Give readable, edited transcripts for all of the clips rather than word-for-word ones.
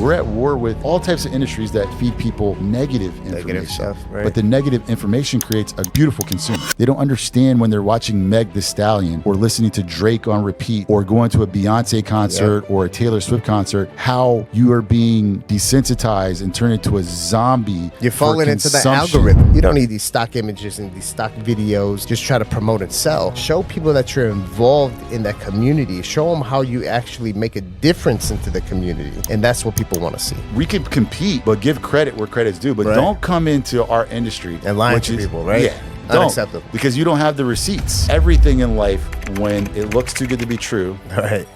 We're at war with all types of industries that feed people negative information. Stuff, right? But the negative information creates a beautiful consumer. They don't understand when they're watching Meg Thee Stallion or listening to Drake on repeat or going to a Beyonce concert or a Taylor Swift concert, how you are being desensitized and turned into a zombie. You're falling into the algorithm. You don't need these stock images and these stock videos. Just try to promote and sell. Show people that you're involved in that community. Show them how you actually make a difference into the community. And that's what people want to see. We can compete, but give credit where credit's due. But don't come into our industry and lie to people, right? Yeah. Unacceptable. Because you don't have the receipts. Everything in life, when it looks too good to be true,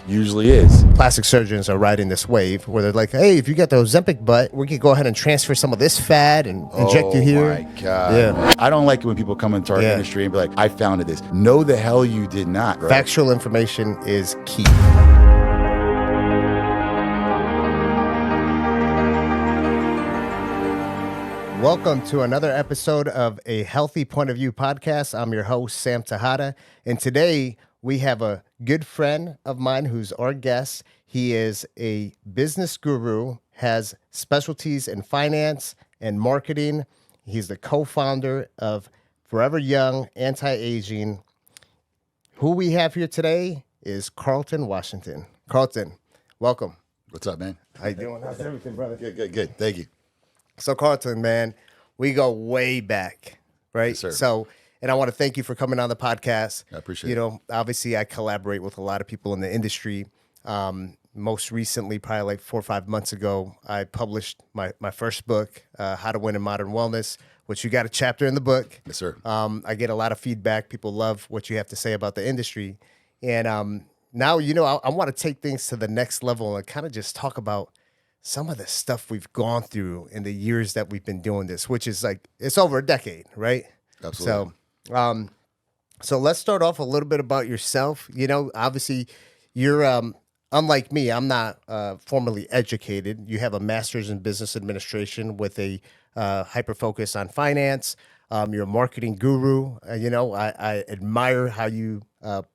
usually is. Plastic surgeons are riding this wave where they're like, hey, if you got the Ozempic butt, we could go ahead and transfer some of this fat and inject you here. Oh my God. Yeah. I don't like it when people come into our industry and be like, I founded this. No, the hell you did not. Right? Factual information is key. Welcome to another episode of A Healthy Point of View podcast. I'm your host, Sam Tejada, and today we have a good friend of mine who's our guest. He is a business guru, has specialties in finance and marketing. He's the co-founder of Forever Young Anti-Aging. Who we have here today is Carlton Washington. Carlton, welcome. What's up, man? How you doing? How's everything, brother? Good. Thank you. So, Carlton, man, we go way back, right? Yes, sir. So, and I want to thank you for coming on the podcast. I appreciate it. You know, obviously, I collaborate with a lot of people in the industry. Most recently, probably like 4 or 5 months ago, I published my first book, How to Win in Modern Wellness, which you got a chapter in the book. Yes, sir. I get a lot of feedback. People love what you have to say about the industry. And now, you know, I want to take things to the next level and kind of just talk about some of the stuff we've gone through in the years that we've been doing this, which is like, it's over a decade, right? Absolutely. So let's start off a little bit about yourself. You know, obviously you're, unlike me, I'm not formally educated. You have a master's in business administration with a hyper focus on finance. You're a marketing guru. You know, I admire how you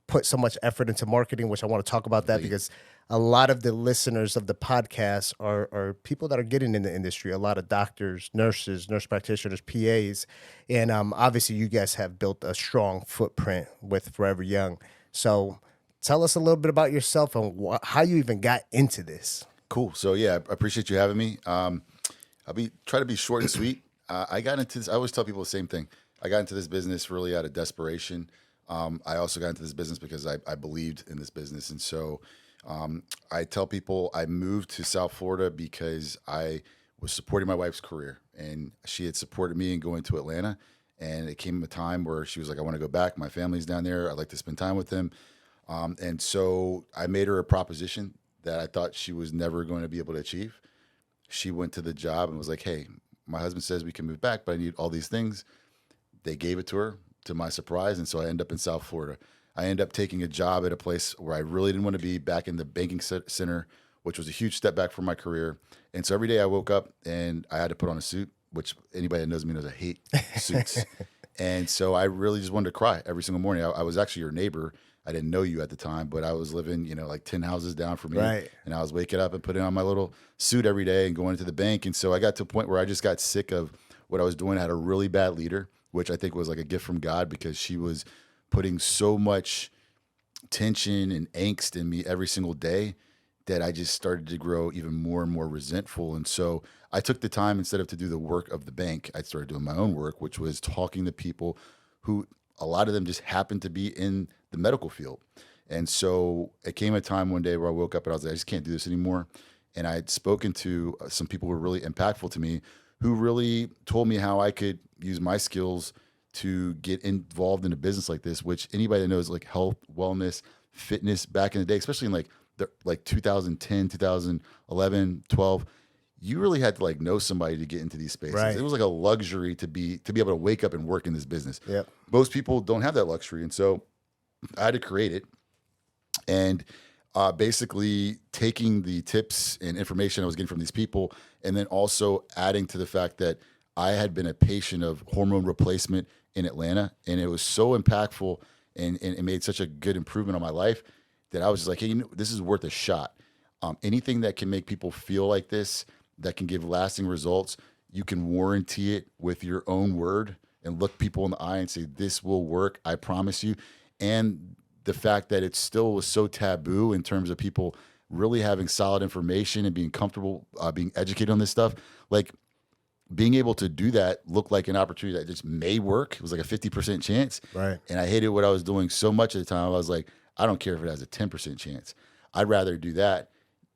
put so much effort into marketing, which I want to talk about that because a lot of the listeners of the podcast are people that are getting in the industry, a lot of doctors, nurses, nurse practitioners, PAs. And obviously you guys have built a strong footprint with Forever Young. So tell us a little bit about yourself and how you even got into this. Cool. So yeah, I appreciate you having me. I'll try to be short and sweet. I got into this. I always tell people the same thing. I got into this business really out of desperation. I also got into this business because I believed in this business. And so I tell people I moved to South Florida because I was supporting my wife's career, and she had supported me in going to Atlanta. And it came a time where she was like, I want to go back. My family's down there. I'd like to spend time with them. And so I made her a proposition that I thought she was never going to be able to achieve. She went to the job and was like, hey, my husband says we can move back, but I need all these things. They gave it to her, to my surprise. And so I ended up in South Florida. I ended up taking a job at a place where I really didn't want to be, back in the banking center, which was a huge step back for my career. And so every day I woke up and I had to put on a suit, which anybody that knows me knows I hate suits. And so I really just wanted to cry every single morning. I was actually your neighbor. I didn't know you at the time, but I was living, you know, like 10 houses down from you. Right. And I was waking up and putting on my little suit every day and going into the bank. And so I got to a point where I just got sick of what I was doing. I had a really bad leader, which I think was like a gift from God, because she was putting so much tension and angst in me every single day that I just started to grow even more and more resentful. And so I took the time, instead of to do the work of the bank, I started doing my own work, which was talking to people who, a lot of them just happened to be in the medical field. And so it came a time one day where I woke up and I was like, I just can't do this anymore. And I had spoken to some people who were really impactful to me, who really told me how I could use my skills to get involved in a business like this, which anybody that knows like health, wellness, fitness back in the day, especially in like 2010, 2011, 12, you really had to like know somebody to get into these spaces. Right. It was like a luxury to be able to wake up and work in this business. Yep. Most people don't have that luxury. And so I had to create it. And basically taking the tips and information I was getting from these people, and then also adding to the fact that I had been a patient of hormone replacement in Atlanta, and it was so impactful and it made such a good improvement on my life that I was just like, hey, this is worth a shot. Anything that can make people feel like this, that can give lasting results, you can warranty it with your own word and look people in the eye and say, this will work, I promise you. And the fact that it still was so taboo in terms of people really having solid information and being comfortable being educated on this stuff, like being able to do that looked like an opportunity that just may work. It was like a 50% chance. Right. And I hated what I was doing so much at the time. I was like, I don't care if it has a 10% chance. I'd rather do that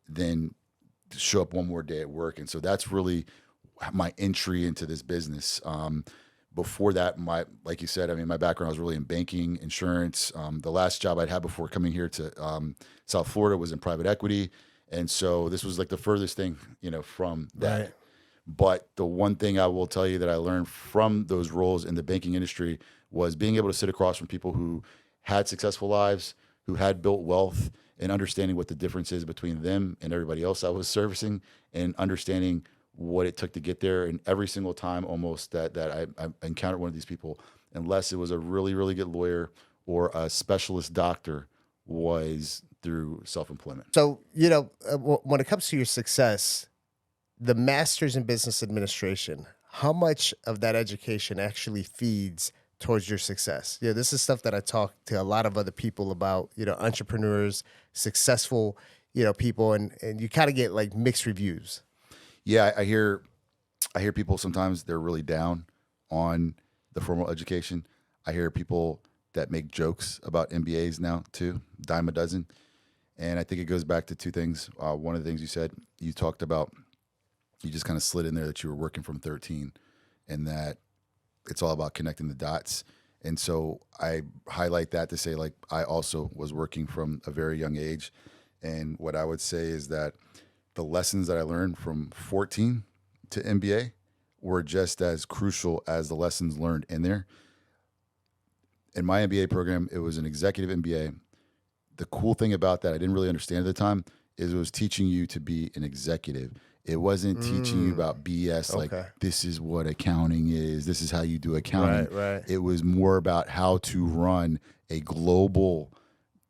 than show up one more day at work. And so that's really my entry into this business. Before that, like you said, I mean, my background was really in banking, insurance. The last job I'd had before coming here to South Florida was in private equity. And so this was like the furthest thing, from that. Right. But the one thing I will tell you that I learned from those roles in the banking industry was being able to sit across from people who had successful lives, who had built wealth, and understanding what the difference is between them and everybody else I was servicing, and understanding what it took to get there. And every single time almost that I encountered one of these people, unless it was a really, really good lawyer or a specialist doctor, was through self-employment. So, when it comes to your success, the master's in business administration, how much of that education actually feeds towards your success? This is stuff that I talk to a lot of other people about, entrepreneurs, successful, people, and you kind of get like mixed reviews. Yeah, I hear people sometimes they're really down on the formal education. I hear people that make jokes about MBAs now too, dime a dozen. And I think it goes back to two things. One of the things you talked about, you just kind of slid in there that you were working from 13 and that it's all about connecting the dots. And so I highlight that to say, like, I also was working from a very young age. And what I would say is that the lessons that I learned from 14 to MBA were just as crucial as the lessons learned in there. In my MBA program, it was an executive MBA. The cool thing about that, I didn't really understand at the time, is it was teaching you to be an executive. It wasn't teaching you about BS, like this is what accounting is, this is how you do accounting. Right. It was more about how to run a global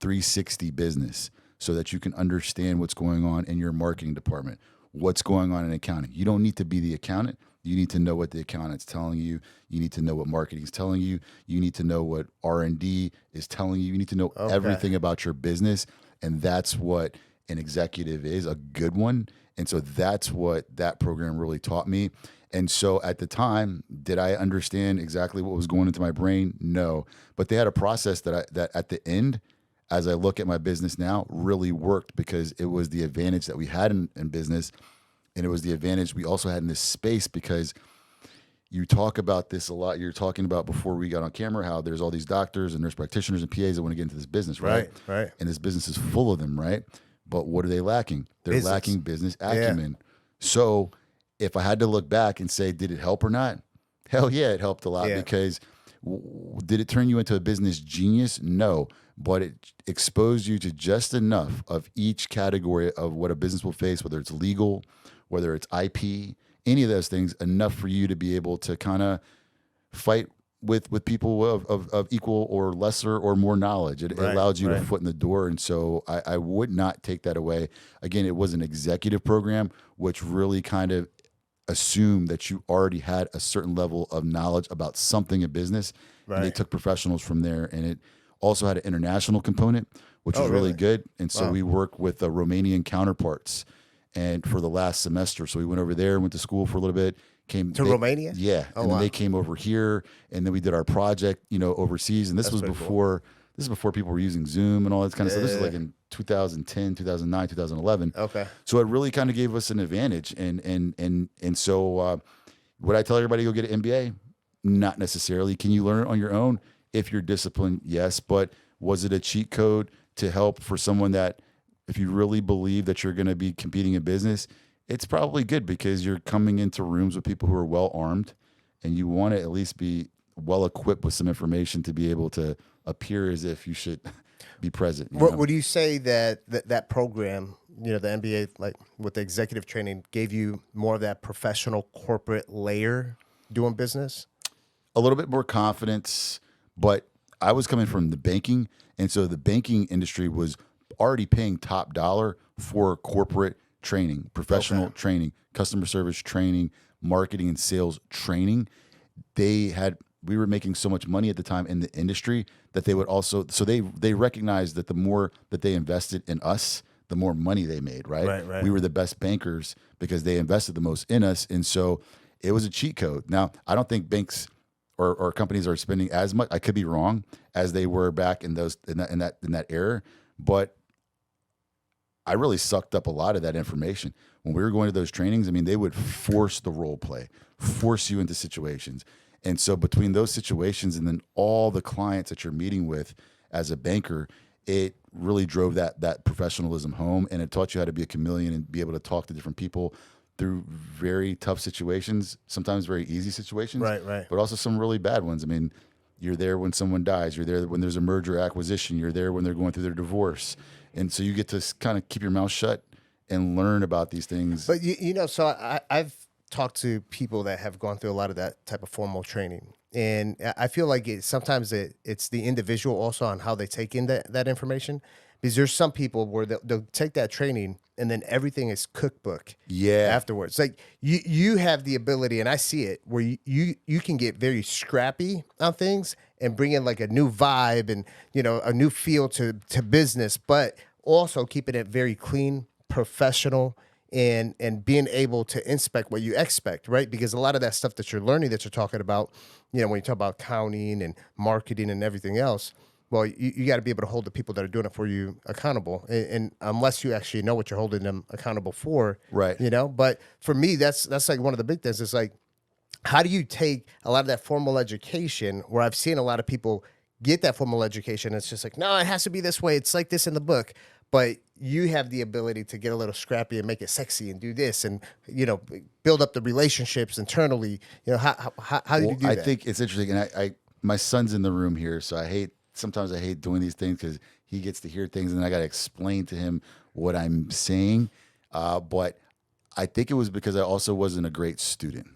360 business so that you can understand what's going on in your marketing department, what's going on in accounting. You don't need to be the accountant. You need to know what the accountant's telling you. You need to know what marketing is telling you. You need to know what R&D is telling you. You need to know everything about your business. And that's what an executive is, a good one. And so that's what that program really taught me. And so at the time, did I understand exactly what was going into my brain? No. But they had a process that at the end, as I look at my business now, really worked because it was the advantage that we had in business. And it was the advantage we also had in this space, because you talk about this a lot. You're talking about before we got on camera how there's all these doctors and nurse practitioners and PAs that want to get into this business, right? Right. And this business is full of them, right? But what are they lacking? They're lacking business acumen. Yeah. So if I had to look back and say, did it help or not? Hell yeah, it helped a lot because did it turn you into a business genius? No, but it exposed you to just enough of each category of what a business will face, whether it's legal, whether it's IP, any of those things, enough for you to be able to kind of fight with people of equal or lesser or more knowledge. It allowed you to foot in the door. And so I would not take that away. Again, it was an executive program, which really kind of assumed that you already had a certain level of knowledge about something in business. Right. And they took professionals from there. And it also had an international component, which was really good. And so we work with the Romanian counterparts and for the last semester. So we went over there, went to school for a little bit. Romania? Yeah. And then they came over here, and then we did our project, overseas. And this was before people were using Zoom and all that kind of stuff. This is like in 2010, 2009, 2011. Okay. So it really kind of gave us an advantage. And so would I tell everybody to go get an MBA? Not necessarily. Can you learn it on your own if you're disciplined? Yes. But was it a cheat code to help for someone that, if you really believe that you're going to be competing in business, it's probably good because you're coming into rooms with people who are well armed, and you want to at least be well equipped with some information to be able to appear as if you should be present. Would you say that program, the MBA, like with the executive training, gave you more of that professional corporate layer doing business? A little bit more confidence, but I was coming from the banking, and so the banking industry was already paying top dollar for corporate training, professional training, customer service training, marketing and sales training. We were making so much money at the time in the industry that they would also, so they recognized that the more that they invested in us, the more money they made, right? We were the best bankers because they invested the most in us. And so it was a cheat code. Now, I don't think banks or companies are spending as much, I could be wrong, as they were back in that era, but I really sucked up a lot of that information. When we were going to those trainings, I mean, they would force the role play, force you into situations. And so between those situations and then all the clients that you're meeting with as a banker, it really drove that professionalism home, and it taught you how to be a chameleon and be able to talk to different people through very tough situations, sometimes very easy situations, right. but also some really bad ones. I mean, you're there when someone dies. You're there when there's a merger acquisition. You're there when they're going through their divorce. And so you get to kind of keep your mouth shut and learn about these things. But, so I've talked to people that have gone through a lot of that type of formal training. And I feel like sometimes it's the individual also on how they take in that information. Because there's some people where they'll take that training and then everything is cookbook afterwards. Like you have the ability, and I see it, where you can get very scrappy on things and bring in like a new vibe and, a new feel to business, but also keeping it very clean, professional, and being able to inspect what you expect, right? Because a lot of that stuff that you're learning, that you're talking about, when you talk about accounting and marketing and everything else, well, you got to be able to hold the people that are doing it for you accountable, and unless you actually know what you're holding them accountable for, right? But for me, that's like one of the big things. It's like, how do you take a lot of that formal education, where I've seen a lot of people get that formal education, it's just like, no, it has to be this way. It's like this in the book. But you have the ability to get a little scrappy and make it sexy and do this and, build up the relationships internally. How do you do that? I think it's interesting. And my son's in the room here, so sometimes I hate doing these things because he gets to hear things and I got to explain to him what I'm saying. But I think it was because I also wasn't a great student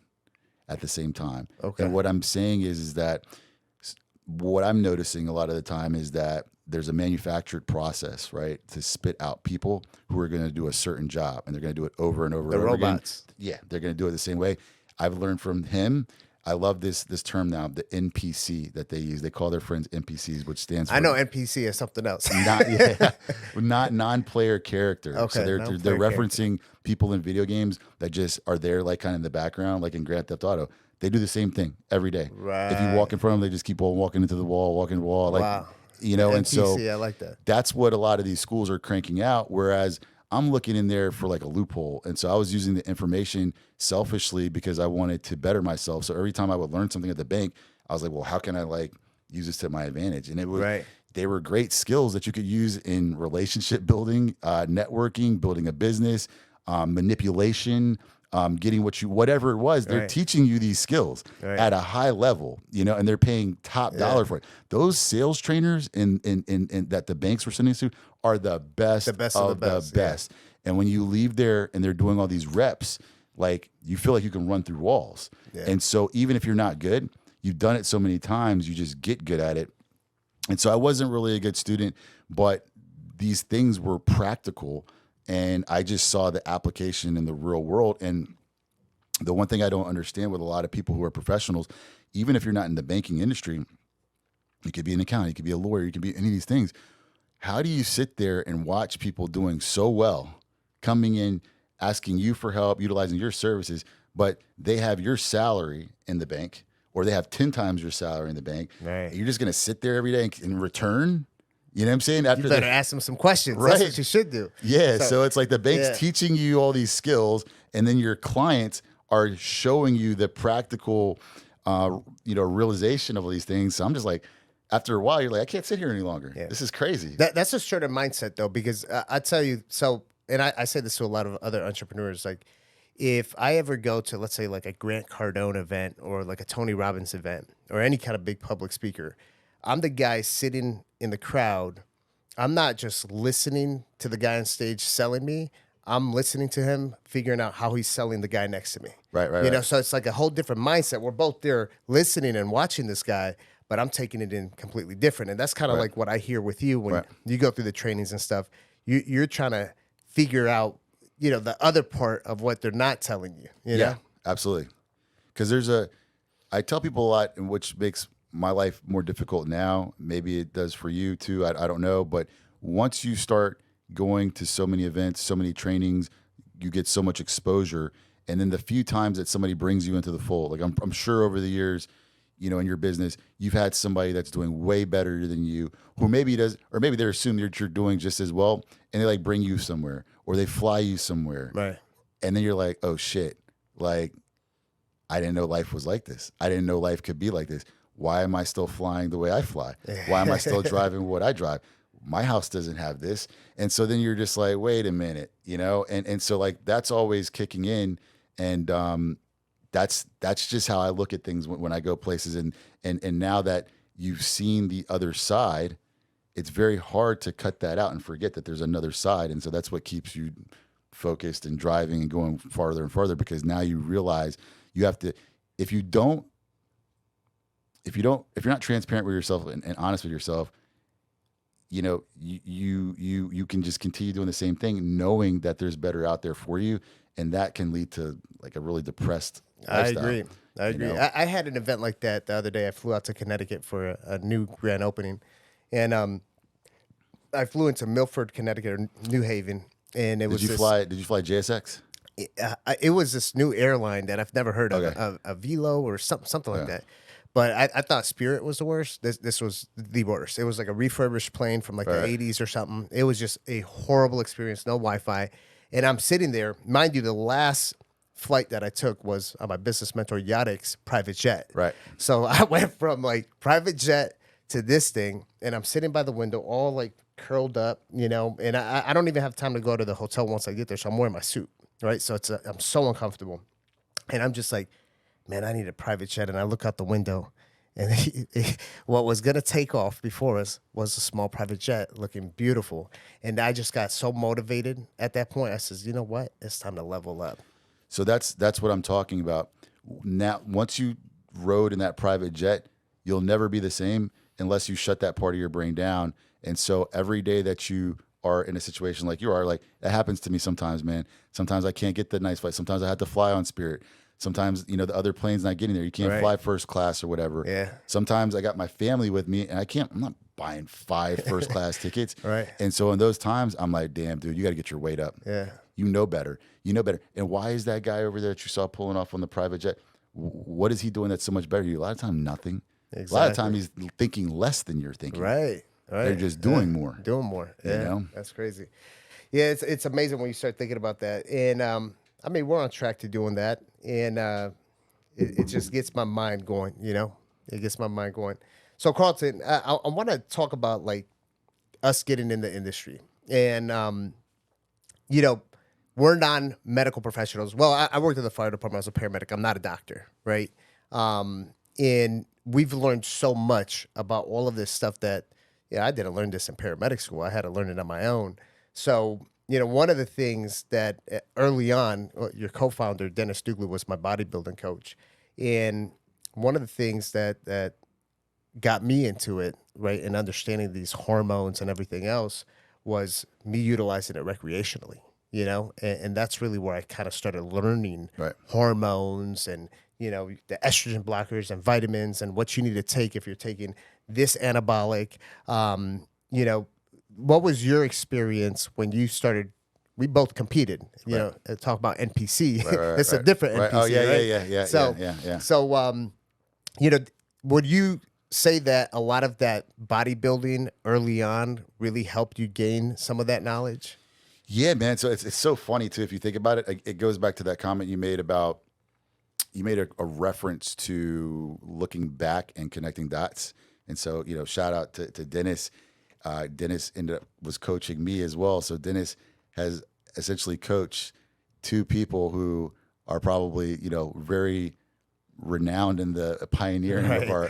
at the same time. Okay. And what I'm saying is that what I'm noticing a lot of the time is that there's a manufactured process, right, to spit out people who are going to do a certain job, and they're going to do it over and over and over robots. again. Yeah, they're going to do it the same way. I've learned from him. I love this term now, the NPC that they use. They call their friends NPCs, which stands for... I know NPC is something else. Not non-player character. Okay, so they're referencing people in video games that just are there, like kind of in the background, like in Grand Theft Auto. They do the same thing every day. Right. If you walk in front of them, they just keep on walking into the wall, walking the wall. Like, wow. And NPC, so I like that. That's what a lot of these schools are cranking out, whereas I'm looking in there for like a loophole. And so I was using the information selfishly because I wanted to better myself. So every time I would learn something at the bank, I was like, well, how can I like use this to my advantage? And it was, they were great skills that you could use in relationship building, networking, building a business, manipulation, getting whatever it was. They're teaching you these skills at a high level, and they're paying top dollar for it. Those sales trainers in that the banks were sending us to are the best of the best. And when you leave there and they're doing all these reps, like you feel like you can run through walls. And so even if you're not good, you've done it so many times, you just get good at it. And so I wasn't really a good student, but these things were practical. And I just saw the application in the real world. And the one thing I don't understand with a lot of people who are professionals, even if you're not in the banking industry, you could be an accountant, you could be a lawyer, you could be any of these things. How do you sit there and watch people doing so well, coming in, asking you for help, utilizing your services, but they have your salary in the bank, or they have 10 times your salary in the bank. Right. You're just going to sit there every day and return? You know what I'm saying? You better ask them some questions. Right. That's what you should do. Yeah. So it's like the bank's teaching you all these skills, and then your clients are showing you the practical, realization of all these things. So I'm just like, after a while, you're like, I can't sit here any longer. Yeah. This is crazy. That's a certain mindset, though, because I tell you, and I say this to a lot of other entrepreneurs, like, if I ever go to, let's say, like a Grant Cardone event or like a Tony Robbins event or any kind of big public speaker, I'm the guy sitting in the crowd. I'm not just listening to the guy on stage selling me. I'm listening to him, figuring out how he's selling the guy next to me. Right. So it's like a whole different mindset. We're both there listening and watching this guy, but I'm taking it in completely different. And that's kind of like what I hear with you when you go through the trainings and stuff. You're trying to figure out, the other part of what they're not telling you. You Yeah, know? absolutely. Because I tell people a lot, and which makes my life more difficult now. Maybe it does for you too. I don't know. But once you start going to so many events, so many trainings, you get so much exposure. And then the few times that somebody brings you into the fold, like I'm sure over the years, in your business, you've had somebody that's doing way better than you, who maybe does, or maybe they assume that you're doing just as well, and they like bring you somewhere, or they fly you somewhere, Right. and then you're like, oh shit, like I didn't know life was like this. I didn't know life could be like this. Why am I still flying the way I fly? Why am I still driving what I drive? My house doesn't have this. And so then you're just like, wait a minute, and so like that's always kicking in. And that's just how I look at things when I go places. And now that you've seen the other side, it's very hard to cut that out and forget that there's another side. And so that's what keeps you focused and driving and going farther and farther, because now you realize you have to, if you're not transparent with yourself and honest with yourself, you can just continue doing the same thing, knowing that there's better out there for you. And that can lead to like a really depressed lifestyle. I agree. I had an event like that the other day. I flew out to Connecticut for a new grand opening. And I flew into Milford, Connecticut, or New Haven. And it was Did you fly JSX? It was this new airline that I've never heard of, a Velo or something like that. But I thought Spirit was the worst. This was the worst. It was like a refurbished plane from like the 80s or something. It was just a horrible experience, no Wi-Fi. And I'm sitting there. Mind you, the last flight that I took was on my business mentor Yadik's private jet. Right. So I went from like private jet to this thing, and I'm sitting by the window all like curled up, and I don't even have time to go to the hotel once I get there. So I'm wearing my suit, right? So I'm so uncomfortable. And I'm just like, man, I need a private jet. And I look out the window, and what was going to take off before us was a small private jet looking beautiful. And I just got so motivated at that point. I says, you know what? It's time to level up. So that's what I'm talking about. Now, once you rode in that private jet, you'll never be the same unless you shut that part of your brain down. And so every day that you are in a situation like you are, like it happens to me sometimes, man. Sometimes I can't get the nice flight. Sometimes I have to fly on Spirit. Sometimes, the other plane's not getting there. You can't fly first class or whatever. Yeah. Sometimes I got my family with me and I'm not buying 5 first class tickets. Right. And so in those times, I'm like, damn, dude, you got to get your weight up. Yeah. You know better. And why is that guy over there that you saw pulling off on the private jet? What is he doing that's so much better than you? A lot of time, nothing. Exactly. A lot of time he's thinking less than you're thinking. Right. They're just doing more. Doing more. Yeah. That's crazy. Yeah, it's amazing when you start thinking about that. And we're on track to doing that. And it just gets my mind going, It gets my mind going. So Carlton, I want to talk about like us getting in the industry. And we're non-medical professionals. Well, I worked in the fire department as a paramedic. I'm not a doctor, right? And we've learned so much about all of this stuff that, I didn't learn this in paramedic school. I had to learn it on my own. So, one of the things that early on, your co-founder, Dennis Dugley, was my bodybuilding coach. And one of the things that got me into it, right, and understanding these hormones and everything else was me utilizing it recreationally, and that's really where I kind of started learning hormones and, the estrogen blockers and vitamins and what you need to take if you're taking this anabolic. What was your experience when you started? We both competed, talk about NPC. It's a different NPC. Oh, yeah, right? yeah. So, would you say that a lot of that bodybuilding early on really helped you gain some of that knowledge? Yeah, man. So it's so funny too if you think about it. It goes back to that comment you made about a reference to looking back and connecting dots. And so shout out to Dennis. Dennis was coaching me as well. So Dennis has essentially coached 2 people who are probably very renowned in the pioneering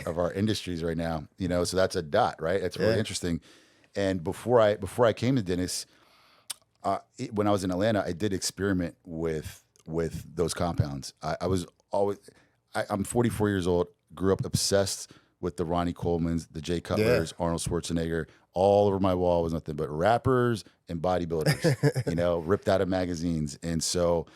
of our industries right now. So that's a dot, right? That's really interesting. And before I came to Dennis, when I was in Atlanta, I did experiment with those compounds. I'm 44 years old, grew up obsessed with the Ronnie Colemans, the Jay Cutlers, Arnold Schwarzenegger, all over my wall was nothing but rappers and bodybuilders, ripped out of magazines. And so,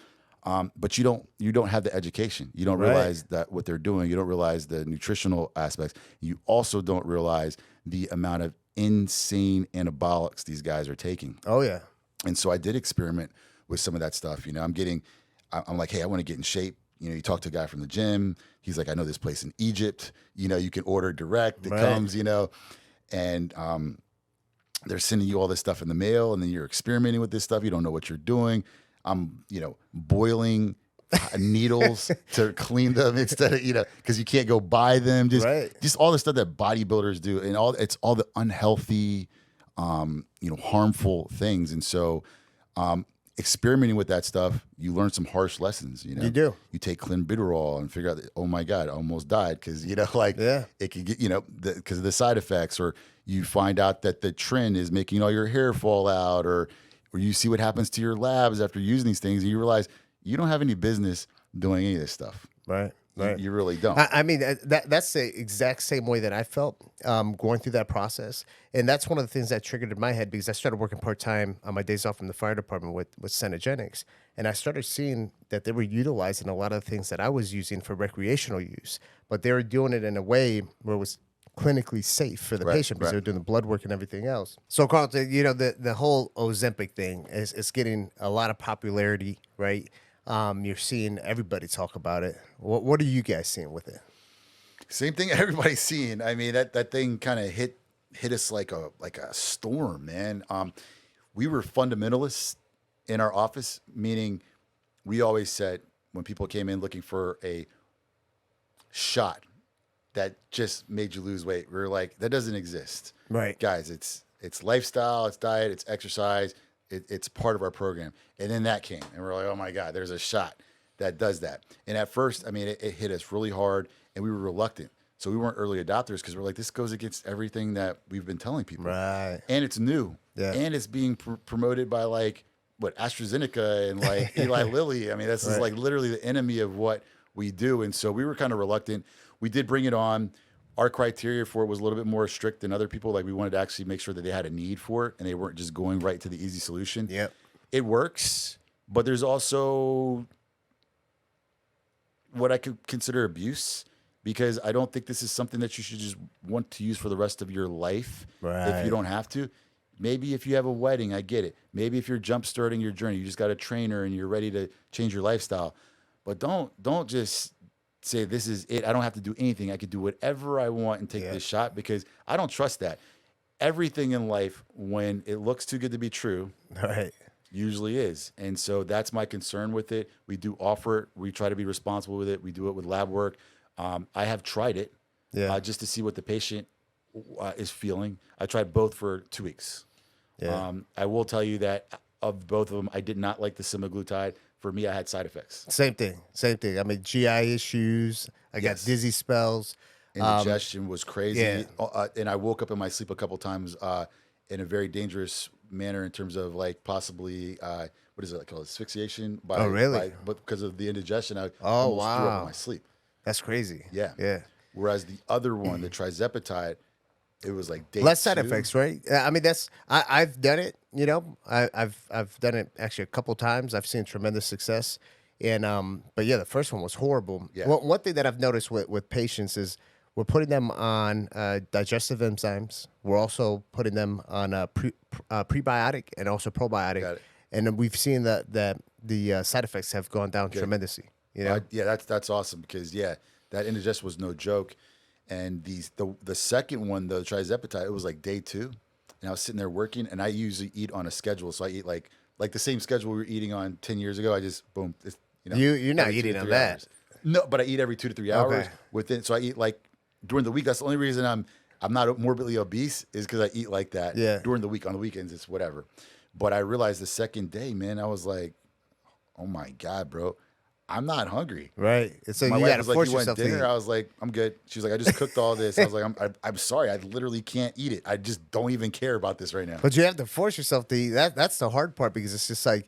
but you don't have the education. You don't realize that what they're doing. You don't realize the nutritional aspects. You also don't realize the amount of insane anabolics these guys are taking. Oh yeah. And so I did experiment with some of that stuff. I'm like, hey, I want to get in shape. You talk to a guy from the gym. He's like, I know this place in Egypt. You can order direct. It comes, and they're sending you all this stuff in the mail, and then you're experimenting with this stuff. You don't know what you're doing. I'm, boiling needles to clean them instead of, because you can't go buy them. Just all the stuff that bodybuilders do, and it's all the unhealthy, harmful things. And so, experimenting with that stuff, you learn some harsh lessons. You do. You take clenbuterol and figure out that, oh my God, I almost died because it could get because of the side effects, or you find out that the trend is making all your hair fall out, or you see what happens to your labs after using these things, and you realize you don't have any business doing any of this stuff. Right. You really don't. I mean, that's the exact same way that I felt going through that process. And that's one of the things that triggered in my head, because I started working part-time on my days off from the fire department with Centogenics. And I started seeing that they were utilizing a lot of the things that I was using for recreational use, but they were doing it in a way where it was clinically safe for the patient, because they were doing the blood work and everything else. So Carlton, the whole Ozempic thing is getting a lot of popularity, right? You're seeing everybody talk about it. What are you guys seeing with it? Same thing everybody's seeing. I mean, that thing kind of hit us like a storm, man. We were fundamentalists in our office, meaning we always said when people came in looking for a shot that just made you lose weight, we were like, that doesn't exist. Right. Guys, it's lifestyle, it's diet, it's exercise. It's part of our program. And then that came, and we're like, oh my God, there's a shot that does that. And at first, I mean, it hit us really hard, and we were reluctant. So we weren't early adopters, because we're like, this goes against everything that we've been telling people. Right. And it's new. Yeah. And it's being promoted by AstraZeneca and Eli Lilly. I mean, this is like literally the enemy of what we do. And so we were kind of reluctant. We did bring it on. Our criteria for it was a little bit more strict than other people. Like, we wanted to actually make sure that they had a need for it, and they weren't just going right to the easy solution. Yep. It works, but there's also what I could consider abuse, because I don't think this is something that you should just want to use for the rest of your life if you don't have to. Maybe if you have a wedding, I get it. Maybe if you're jump starting your journey, you just got a trainer and you're ready to change your lifestyle. But don't just say, this is it. I don't have to do anything. I could do whatever I want and take this shot, because I don't trust that. Everything in life, when it looks too good to be true, usually is. And so that's my concern with it. We do offer it. We try to be responsible with it. We do it with lab work. I have tried it just to see what the patient is feeling. I tried both for 2 weeks. I will tell you that of both of them, I did not like the semaglutide. For me, I had side effects. Same thing. I mean, GI issues. I got dizzy spells. Indigestion was crazy. And I woke up in my sleep a couple times in a very dangerous manner, in terms of possibly, what is it called? Asphyxiation. But because of the indigestion, I almost threw up in my sleep. That's crazy. Yeah. Whereas the other one, the trizepatide, it was like day less side 2. effects, right? I mean, I've done it. I've done it actually a couple times. I've seen tremendous success, and but the first one was horrible. Yeah. One thing that I've noticed with patients is we're putting them on digestive enzymes. We're also putting them on prebiotic and also probiotic. Got it. And then we've seen that the side effects have gone down tremendously. That's awesome, because that indigestion was no joke. And the second one, the trizepatide, it was like day 2, and I was sitting there working, and I usually eat on a schedule, so I eat like the same schedule we were eating on 10 years ago. I just boom, you're not eating on that. Hours. No, but I eat every 2 to 3 hours within. So I eat during the week. That's the only reason I'm not morbidly obese, is because I eat like that during the week. On the weekends, it's whatever. But I realized the second day, man, I was like, oh my God, bro, I'm not hungry. Right. So my you wife got to was like, force you want yourself dinner? to eat. I was like, I'm good. She was like, I just cooked all this. I was like, I'm sorry. I literally can't eat it. I just don't even care about this right now. But you have to force yourself to eat. That's the hard part, because it's just like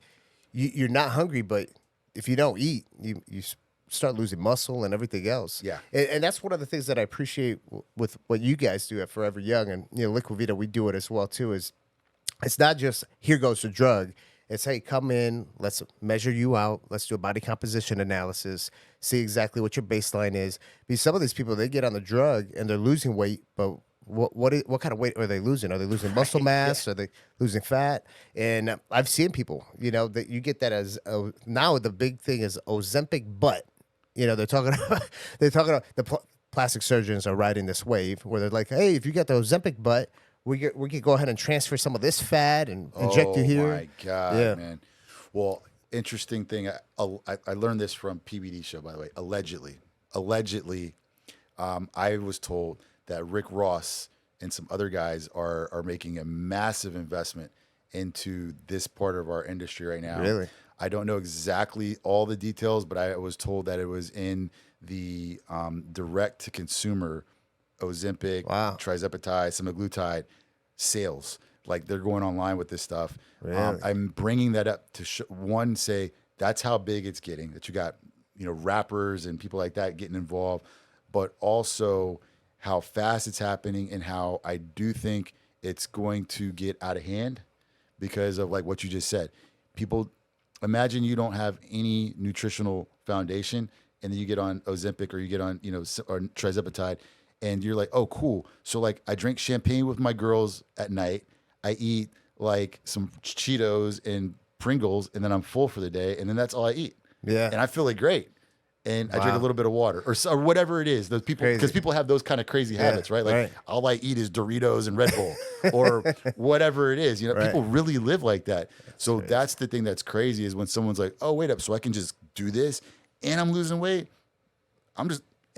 you're not hungry, but if you don't eat, you start losing muscle and everything else. Yeah. And that's one of the things that I appreciate with what you guys do at Forever Young, and Liquivida, we do it as well too. Is it's not just here goes the drug. It's, hey, come in, let's measure you out, let's do a body composition analysis, see exactly what your baseline is. Because some of these people, they get on the drug and they're losing weight, but what kind of weight are they losing? Are they losing muscle mass? Are they losing fat? And I've seen people, that you get that as now the big thing is Ozempic butt. They're talking about plastic surgeons are riding this wave where they're like, hey, if you got the Ozempic butt, we could go ahead and transfer some of this fat and inject you here. Oh my God, man. Well, interesting thing. I learned this from PBD show, by the way. Allegedly, I was told that Rick Ross and some other guys are making a massive investment into this part of our industry right now. Really? I don't know exactly all the details, but I was told that it was in the direct to consumer Ozempic, trizepatide, semaglutide sales. Like they're going online with this stuff. Really? I'm bringing that up to say that's how big it's getting. That you got rappers and people like that getting involved, but also how fast it's happening and how I do think it's going to get out of hand because of like what you just said. People, imagine you don't have any nutritional foundation and then you get on Ozempic or you get on or trizepatide. And you're like, oh, cool. So like I drink champagne with my girls at night. I eat like some Cheetos and Pringles, and then I'm full for the day. And then that's all I eat. Yeah. And I feel like great. And I drink a little bit of water or whatever it is. Those people, because people have those kind of crazy habits, right? Like all I eat is Doritos and Red Bull or whatever it is. People really live like that. So that's the thing that's crazy is when someone's like, oh, wait up. So I can just do this and I'm losing weight.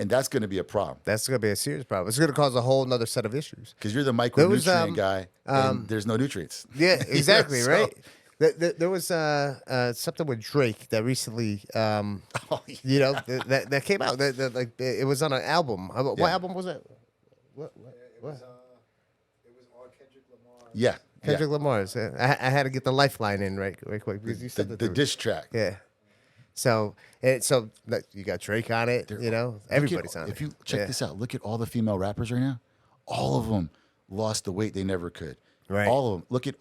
And that's going to be a problem. That's going to be a serious problem. It's going to cause a whole nother set of issues. Because you're the micronutrient guy, and there's no nutrients. Yeah, exactly, right? There was something with Drake that recently, that came out. Like it was on an album. What album was it? What? It was on Kendrick Lamar. Yeah. Kendrick Lamar's. I had to get the lifeline in right quick because you said the diss track. Yeah. So you got Drake on it, everybody's on it. If you check this out, look at all the female rappers right now. All of them lost the weight they never could. Right. All of them. Look at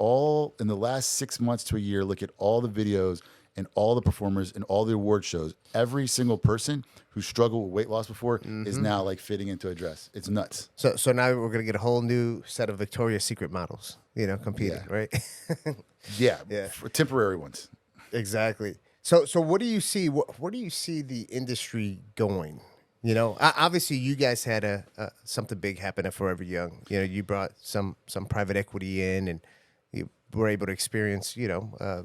in the last 6 months to a year, look at all the videos and all the performers and all the award shows. Every single person who struggled with weight loss before is now like fitting into a dress. It's nuts. So now we're going to get a whole new set of Victoria's Secret models, competing, right? Yeah. For temporary ones. Exactly. So what do you see? Where do you see the industry going? Obviously you guys had something big happen at Forever Young. You brought some private equity in, and you were able to experience, a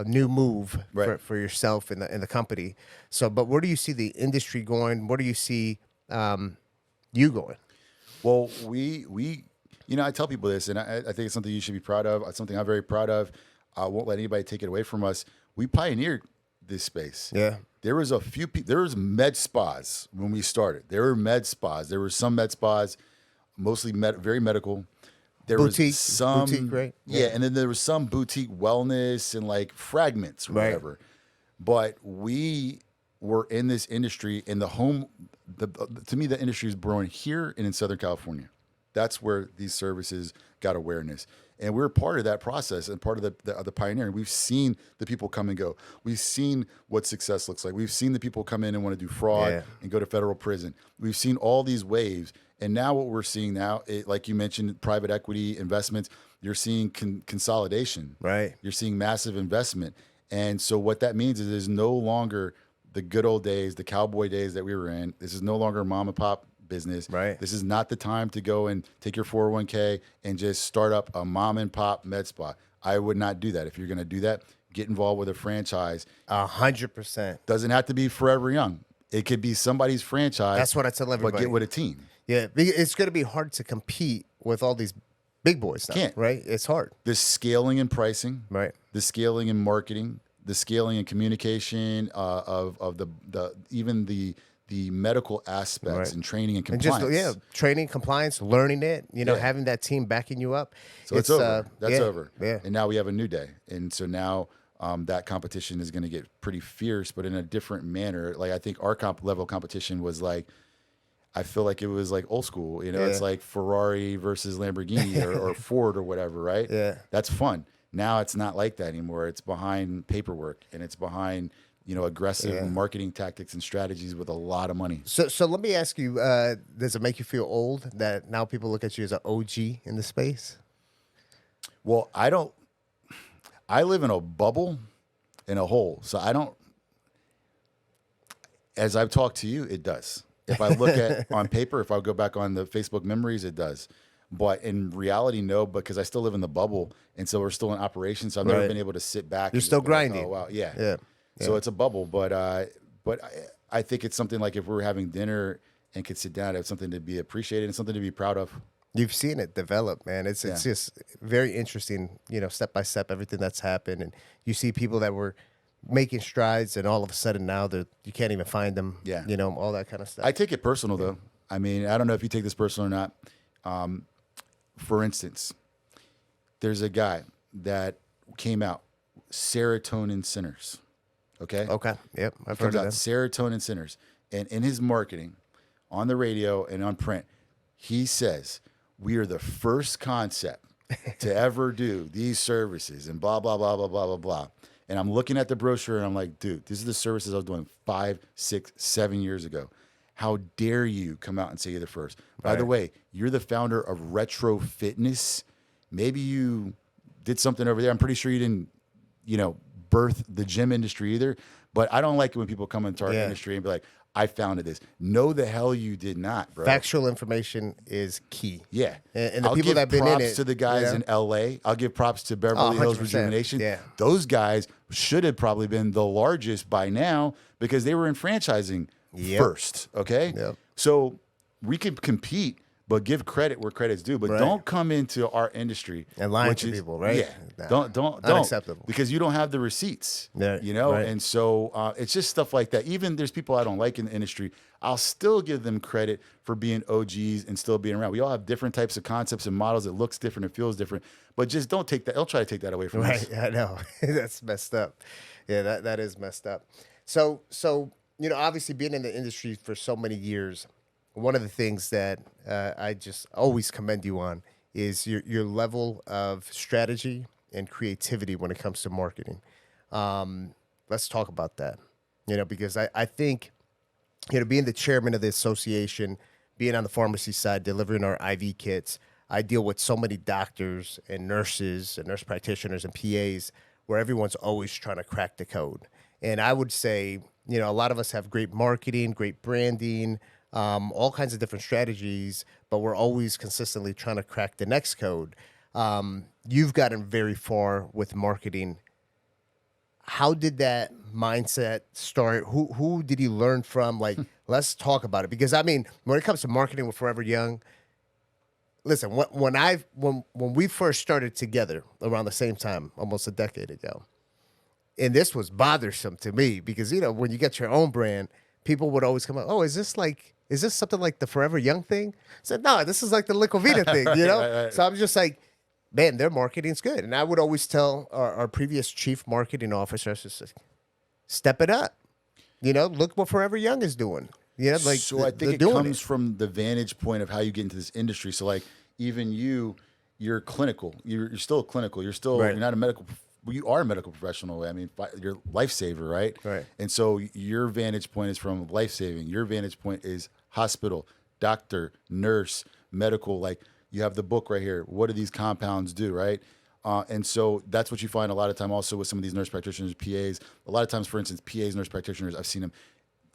new move for yourself and the company. So, but where do you see the industry going? Where do you see you going? Well, we I tell people this, and I think it's something you should be proud of. It's something I'm very proud of. I won't let anybody take it away from us. We pioneered this space. Yeah. There was a few people. There was med spas when we started. There were med spas. There were some med spas, mostly very medical. There boutique, was some boutique, right? Yeah, and then there was some boutique wellness and like fragments or whatever. But we were in this industry, and to me, the industry is growing here and in Southern California. That's where these services got awareness. And we're part of that process and part of the pioneering. We've seen the people come and go. We've seen what success looks like. We've seen the people come in and want to do fraud and go to federal prison. We've seen all these waves. And now what we're seeing now, like you mentioned, private equity investments, you're seeing consolidation. Right. You're seeing massive investment. And so what that means is there's no longer the good old days, the cowboy days that we were in. This is no longer mom and pop business. Right. This is not the time to go and take your 401k and just start up a mom and pop med spa. I would not do that. If you're going to do that, get involved with a franchise. 100%. Doesn't have to be Forever Young. It could be somebody's franchise. That's what I tell everybody. But get with a team. Yeah, it's going to be hard to compete with all these big boys now, right? It's hard. The scaling and pricing, right? The scaling and marketing, the scaling and communication of even the medical aspects and training and compliance. And just training, compliance, learning it. Having that team backing you up. So it's over. That's over. Yeah. And now we have a new day. And so now that competition is going to get pretty fierce, but in a different manner. Like I think our level of competition was like, I feel like it was like old school. You know, it's like Ferrari versus Lamborghini or Ford or whatever, right? Yeah. That's fun. Now it's not like that anymore. It's behind paperwork and it's behind, aggressive marketing tactics and strategies with a lot of money. So let me ask you, does it make you feel old that now people look at you as an OG in the space? Well, I live in a bubble, in a hole. So I don't, as I've talked to you, it does. If I look at on paper, if I go back on the Facebook memories, it does. But in reality, no, because I still live in the bubble. And so we're still in operation. So I've never been able to sit back. You're still grinding. Like, oh, wow. Yeah. Yeah. So it's a bubble. But I think it's something like if we were having dinner and could sit down, it's something to be appreciated and something to be proud of. You've seen it develop, man. It's just very interesting, step by step, everything that's happened. And you see people that were making strides and all of a sudden now you can't even find them. Yeah. All that kind of stuff. I take it personal though. I mean, I don't know if you take this personal or not. For instance, there's a guy that came out, Serotonin Sinners. Okay? Okay. Yep. I've Comes heard out of that. Serotonin Sinners. And in his marketing, on the radio and on print, he says, we are the first concept to ever do these services and blah, blah, blah, blah, blah, blah, blah. And I'm looking at the brochure and I'm like, dude, these are the services I was doing 5, 6, 7 years ago. How dare you come out and say you're the first? By the way, you're the founder of Retro Fitness. Maybe you did something over there. I'm pretty sure you didn't, birth the gym industry either. But I don't like it when people come into our industry and be like, I founded this. No, the hell you did not, bro. Factual information is key. Yeah. And the I'll people give that have been in props it. to the guys in LA. I'll give props to Beverly Hills 100%. Rejuvenation. Yeah. Those guys should have probably been the largest by now because they were in franchising first. Okay. Yep. So we could compete, but give credit where credit's due. But don't come into our industry And lying to people, right? Yeah. Nah. Don't. Unacceptable. Because you don't have the receipts. Yeah, right. And so it's just stuff like that. Even there's people I don't like in the industry. I'll still give them credit for being OGs and still being around. We all have different types of concepts and models. It looks different. It feels different. But just don't take that. Don't try to take that away from us. Right. I know. That's messed up. Yeah, that is messed up. So obviously being in the industry for so many years, one of the things that I just always commend you on is your level of strategy and creativity when it comes to marketing. Let's talk about that, because I think, being the chairman of the association, being on the pharmacy side, delivering our IV kits, I deal with so many doctors and nurses and nurse practitioners and PAs where everyone's always trying to crack the code. And I would say, a lot of us have great marketing, great branding, all kinds of different strategies, but we're always consistently trying to crack the next code. You've gotten very far with marketing. How did that mindset start? Who did you learn from? Like, let's talk about it. Because when it comes to marketing with Forever Young, listen, when we first started together around the same time, almost a decade ago, and this was bothersome to me because, when you get your own brand, people would always come up, oh, is this something like the Forever Young thing? I said, no, this is like the Liquivida thing, Right. So I'm just like, man, their marketing's good. And I would always tell our previous chief marketing officer, step it up. Look what Forever Young is doing. So I think it comes from the vantage point of how you get into this industry. So like even you're clinical. You're still clinical. You're still you're not a medical. You are a medical professional. I mean, you're a lifesaver, right? Right. And so your vantage point is from life saving. Your vantage point is hospital, doctor, nurse, medical. Like you have the book right here. What do these compounds do, right? And so that's what you find a lot of time also with some of these nurse practitioners, PAs. A lot of times, for instance, PAs, nurse practitioners, I've seen them,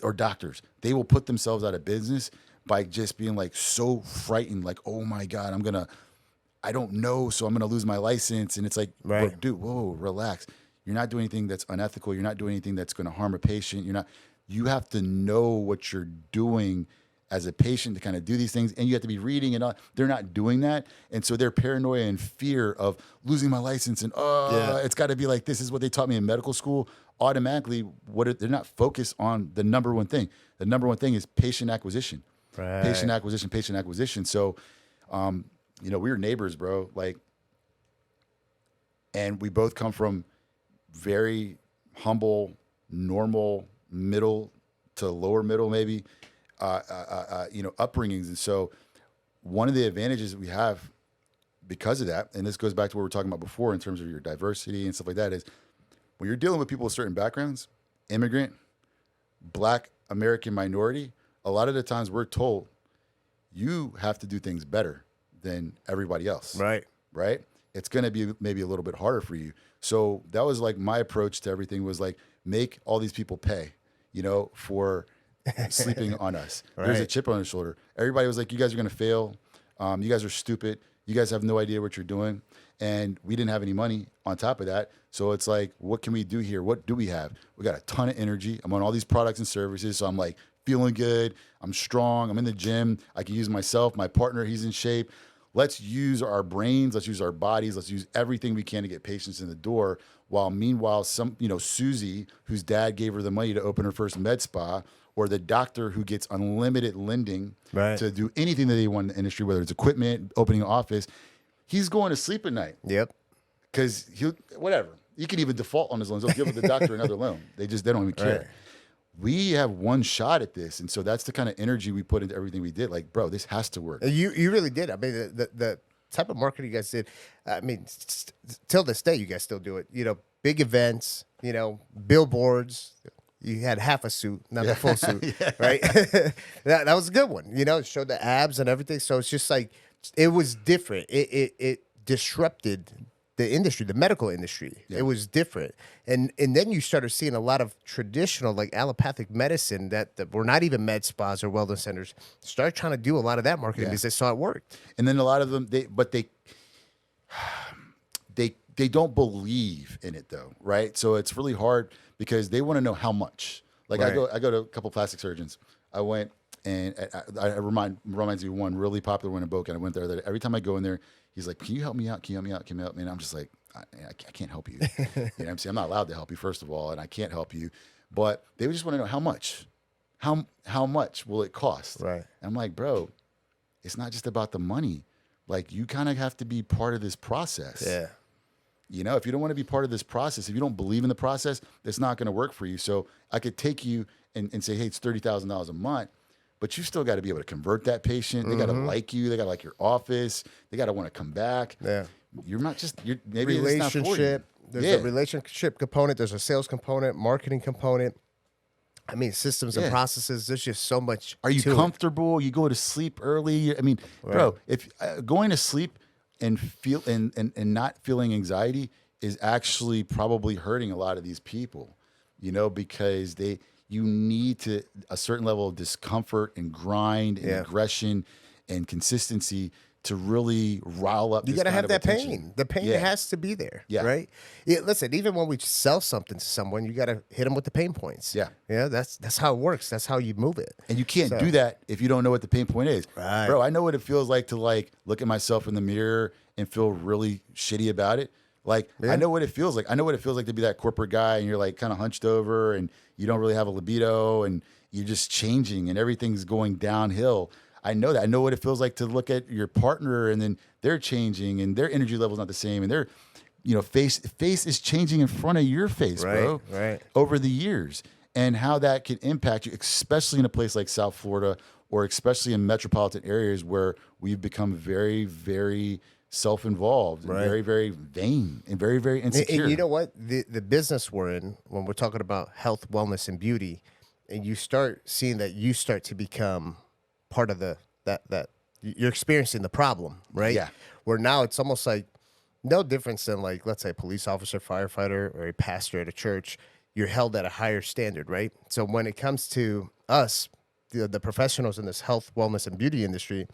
or doctors, they will put themselves out of business by just being like so frightened, like, oh my God, I don't know, so I'm going to lose my license. And it's like, right. Dude, whoa, relax. You're not doing anything that's unethical. You're not doing anything that's going to harm a patient. You have to know what you're doing as a patient to kind of do these things. And you have to be reading and all. They're not doing that. And so they're paranoia and fear of losing my license. And, it's got to be like, this is what they taught me in medical school. Automatically, they're not focused on the number one thing. The number one thing is patient acquisition. Right. Patient acquisition. So, we were neighbors, bro. Like, and we both come from very humble, normal, middle to lower middle, maybe, upbringings. And so one of the advantages that we have because of that, and this goes back to what we were talking about before in terms of your diversity and stuff like that, is when you're dealing with people with certain backgrounds, immigrant, Black, American minority, a lot of the times we're told you have to do things better than everybody else. Right. Right? It's going to be maybe a little bit harder for you. So that was like my approach to everything was like, make all these people pay, for sleeping on us. Right. There's a chip on their shoulder. Everybody was like, you guys are going to fail. You guys are stupid. You guys have no idea what you're doing. And we didn't have any money on top of that. So it's like, what can we do here? What do we have? We got a ton of energy. I'm on all these products and services. So I'm like feeling good. I'm strong. I'm in the gym. I can use myself. My partner, he's in shape. Let's use our brains. Let's use our bodies. Let's use everything we can to get patients in the door. While meanwhile, Susie, whose dad gave her the money to open her first med spa, or the doctor who gets unlimited lending to do anything that they want in the industry, whether it's equipment, opening an office, he's going to sleep at night. Yep. Because whatever. He can even default on his loans. They'll give the doctor another loan. They don't even care. Right. We have one shot at this. And so that's the kind of energy we put into everything we did. Like, bro, this has to work. You really did. I mean, the type of marketing you guys did, I mean, till this day, you guys still do it. Big events, billboards. You had half a suit, not the full suit, right? that was a good one. It showed the abs and everything. So it's just like, it was different. It disrupted the industry, the medical industry. Yeah. It was different. And then you started seeing a lot of traditional, like allopathic medicine that were not even med spas or wellness centers, start trying to do a lot of that marketing because they saw it worked. And then a lot of them, they don't believe in it though, right? So it's really hard because they want to know how much. Like I go to a couple plastic surgeons. I went and reminds me of one really popular one in Boca. And I went there that every time I go in there, he's like, "Can you help me out? Can you help me out? Can you help me?" And I'm just like, I can't help you. You know what I'm saying? I'm not allowed to help you, first of all, and I can't help you. But they would just want to know how much. How much will it cost? Right. And I'm like, bro, it's not just about the money. Like, you kind of have to be part of this process. Yeah. If you don't want to be part of this process, if you don't believe in the process, it's not going to work for you. So I could take you and say, hey, it's $30,000 a month, but you still got to be able to convert that patient. They got to like you. They got to like your office. They got to want to come back. Yeah. You're not just, maybe it's not for you. There's a relationship component. There's a sales component, marketing component. I mean, systems and processes. There's just so much. Are you comfortable? You go to sleep early. I mean, bro, if going to sleep and feel and not feeling anxiety is actually probably hurting a lot of these people, because you need a certain level of discomfort and grind and aggression and consistency to really rile up. You got to have that attention. pain. The pain has to be there, right? Listen, even when we sell something to someone, you got to hit them with the pain points. Yeah. That's how it works. That's how you move it. And you can't do that if you don't know what the pain point is. Right. Bro, I know what it feels like to look at myself in the mirror and feel really shitty about it. I know what it feels like. I know what it feels like to be that corporate guy and you're like kind of hunched over and you don't really have a libido and you're just changing and everything's going downhill. I know that. I know what it feels like to look at your partner and then they're changing and their energy level's not the same and their face is changing in front of your face, bro. Right. Over the years. And how that can impact you, especially in a place like South Florida or especially in metropolitan areas where we've become very, very self-involved and very, very vain and very, very insecure. And you know what? The business we're in, when we're talking about health, wellness, and beauty, and you start seeing that you start to become part of that you're experiencing the problem, right? Yeah. Where now it's almost like no difference than let's say a police officer, firefighter, or a pastor at a church. You're held at a higher standard, right? So when it comes to us, the professionals in this health, wellness, and beauty industry,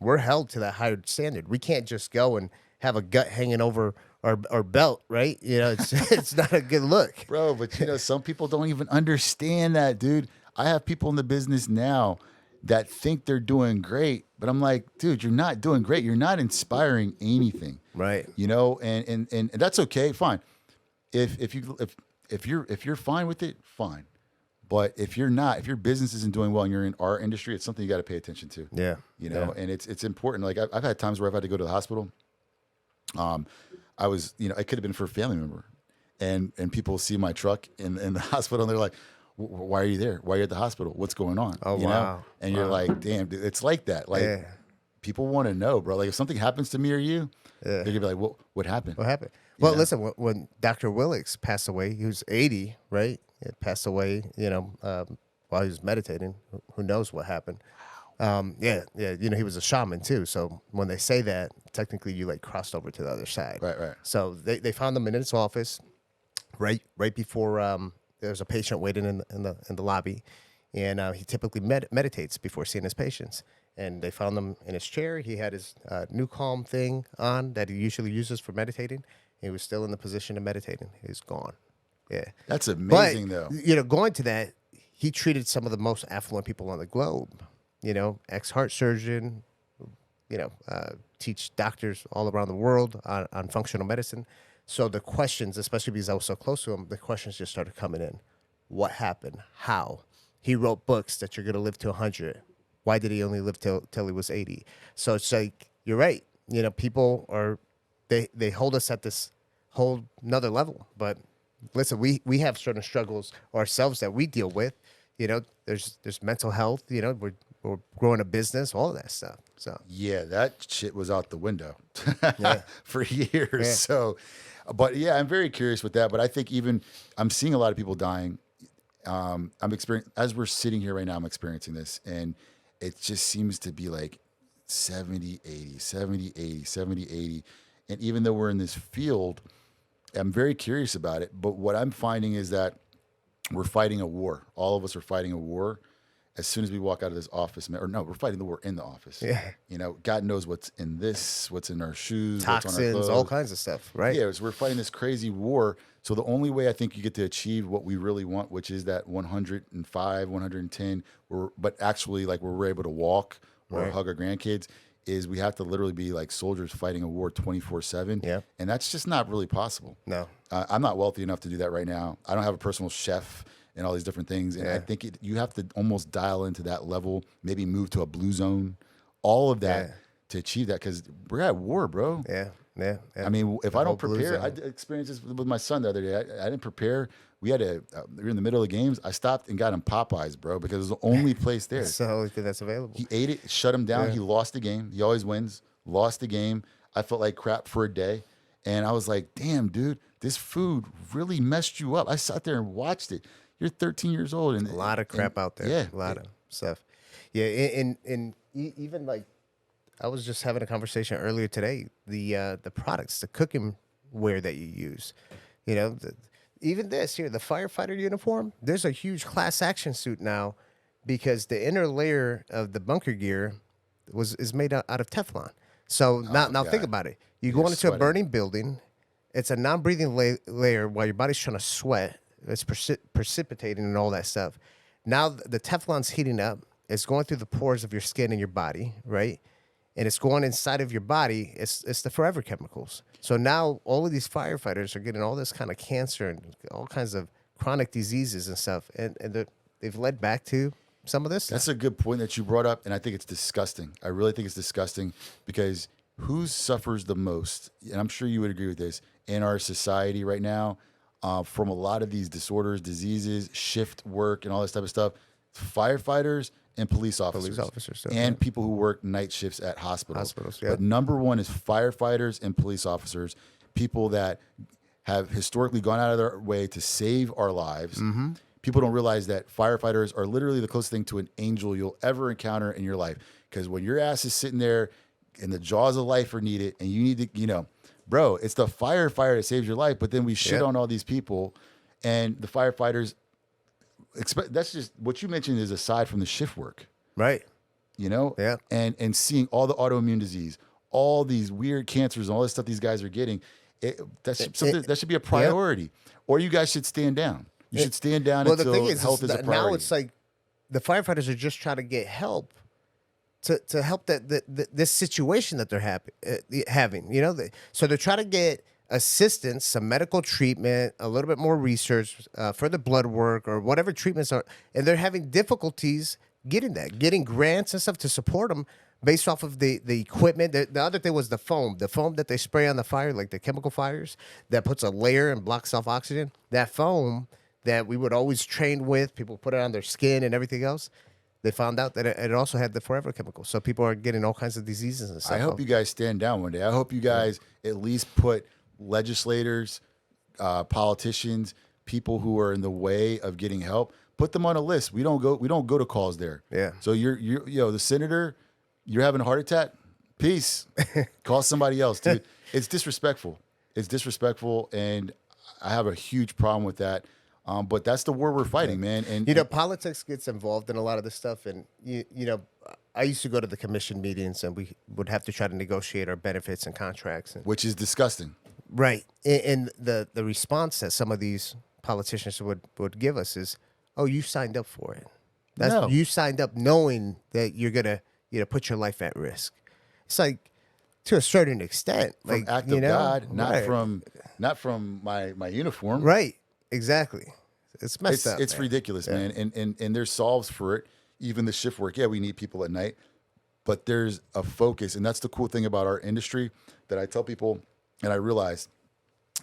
we're held to that higher standard. We can't just go and have a gut hanging over our belt, right? It's not a good look. Bro, but some people don't even understand that, dude. I have people in the business now that think they're doing great, but I'm like, dude, you're not doing great. You're not inspiring anything. Right. And that's okay, fine. If you're fine with it, fine. But if you're not, if your business isn't doing well and you're in our industry, it's something you got to pay attention to. Yeah. And it's important. Like I've had times where I've had to go to the hospital. I was, it could have been for a family member. and people see my truck in the hospital, and they're like, why are you there? Why are you at the hospital? What's going on? Oh, you wow. know? And you're like, damn, dude, it's like that. Like, Yeah. people want to know, bro. Like, if something happens to me or you, Yeah. they're gonna be like, what happened? What happened? Well, know? listen, when Dr. Willix passed away, he was 80, right? He passed away, while he was meditating. Who knows what happened? Yeah. He was a shaman too. So when they say that, technically you like crossed over to the other side. Right. So they found him in his office, right before there was a patient waiting in the lobby, and he typically meditates before seeing his patients. And they found him in his chair. He had his new calm thing on that he usually uses for meditating. He was still in the position of meditating. He's gone. Yeah, That's amazing, though. Going to that, he treated some of the most affluent people on the globe. Ex-heart surgeon. Teach doctors all around the world on functional medicine. So the questions, especially because I was so close to him, the questions just started coming in. What happened? How? He wrote books that you're going to live to 100. Why did he only live till he was 80? So it's like, you're right. People are, they hold us at this whole another level. But listen, we have certain struggles ourselves that we deal with. There's mental health. We're growing a business, all of that stuff. So Yeah, that shit was out the window Yeah. for years. Yeah. So, but yeah, I'm very curious with that. But I think even I'm seeing a lot of people dying. I'm experiencing, as we're sitting here right now, I'm experiencing this, and it just seems to be like 70, 80, 70, 80, 70, 80. And even though we're in this field, I'm very curious about it. But what I'm finding is that we're fighting a war. All of us are fighting a war. As soon as we walk out of this office, we're fighting the war in the office. Yeah. God knows what's in this, what's in our shoes, what's on our toxins, clothes. all kinds of stuff, right? Yeah, so we're fighting this crazy war. So the only way I think you get to achieve what we really want, which is that 105, 110, but actually like where we're able to walk or Right. hug our grandkids, is we have to literally be like soldiers fighting a war 24/7. Yeah. And that's just not really possible. No. I'm not wealthy enough to do that right now. I don't have a personal chef and all these different things. And I think you have to almost dial into that level, maybe move to a blue zone, all of that Yeah. to achieve that, because we're at war, bro. Yeah. I mean, if The I whole don't blue prepare, I zone. experienced this with my son the other day. I didn't prepare. We had we were in the middle of games. I stopped and got him Popeyes, bro, because it was the only place there. It's the only thing that's available. He ate it, shut him down. Yeah. He lost the game. He always wins. Lost the game. I felt like crap for a day. And I was like, damn, dude, this food really messed you up. I sat there and watched it. You're 13 years old. And A lot of crap out there. Yeah. A lot of stuff. Yeah. And even like, I was just having a conversation earlier today. The products, the cooking ware that you use, even this here, the firefighter uniform. There's a huge class action suit now because the inner layer of the bunker gear is made out of Teflon. So now God. think about it. You You're go into a sweating. burning building. It's a non-breathing layer while your body's trying to sweat. It's precipitating and all that stuff. Now the Teflon's heating up. It's going through the pores of your skin and your body, right? And it's going inside of your body. It's the forever chemicals. So now all of these firefighters are getting all this kind of cancer and all kinds of chronic diseases and stuff. And they've led back to some of this stuff. That's a good point that you brought up, and I think it's disgusting. I really think it's disgusting because who suffers the most, and I'm sure you would agree with this, in our society right now from a lot of these disorders, diseases, shift work, and all this type of stuff, firefighters and police officers. Police officers, too, and yeah. people who work night shifts at hospitals. Hospitals, yeah. But number one is firefighters and police officers, people that have historically gone out of their way to save our lives. Mm-hmm. People don't realize that firefighters are literally the closest thing to an angel you'll ever encounter in your life. Because when your ass is sitting there and the jaws of life are needed and you need to, bro, it's the firefighter that saves your life. But then we shit Yep. on all these people, and the firefighters that's just what you mentioned is aside from the shift work, Right. Yeah. and seeing all the autoimmune disease, all these weird cancers and all this stuff these guys are getting. That should be a priority. Or you guys should stand down. You should stand down Well, until the thing is, health is a priority. now it's like the firefighters are just trying to get help to help this situation that they're having. So they're trying to get assistance, some medical treatment, a little bit more research for the blood work or whatever treatments are, and they're having difficulties getting grants and stuff to support them based off of the equipment. The other thing was the foam that they spray on the fire, like the chemical fires, that puts a layer and blocks off oxygen. That foam that we would always train with, people put it on their skin and everything else. They found out that it also had the forever chemical, so people are getting all kinds of diseases and stuff. I hope you guys stand down one day. I hope you guys at least put legislators, politicians, people who are in the way of getting help, put them on a list. We don't go to calls there. Yeah. So you're the senator, you're having a heart attack. Peace. Call somebody else, dude. It's disrespectful. It's disrespectful, and I have a huge problem with that. But that's the war we're fighting, man. And politics gets involved in a lot of this stuff. And, I used to go to the commission meetings, and we would have to try to negotiate our benefits and contracts. which is disgusting. Right. And the response that some of these politicians would give us is, oh, you signed up for it. No. You signed up knowing that you're going to put your life at risk. It's like, to a certain extent. From like, act of God, right. not from my uniform. Right. Exactly. It's messed up. It's man. ridiculous, Yeah. man. And there's solves for it. Even the shift work. Yeah, we need people at night, but there's a focus. And that's the cool thing about our industry that I tell people, and I realize,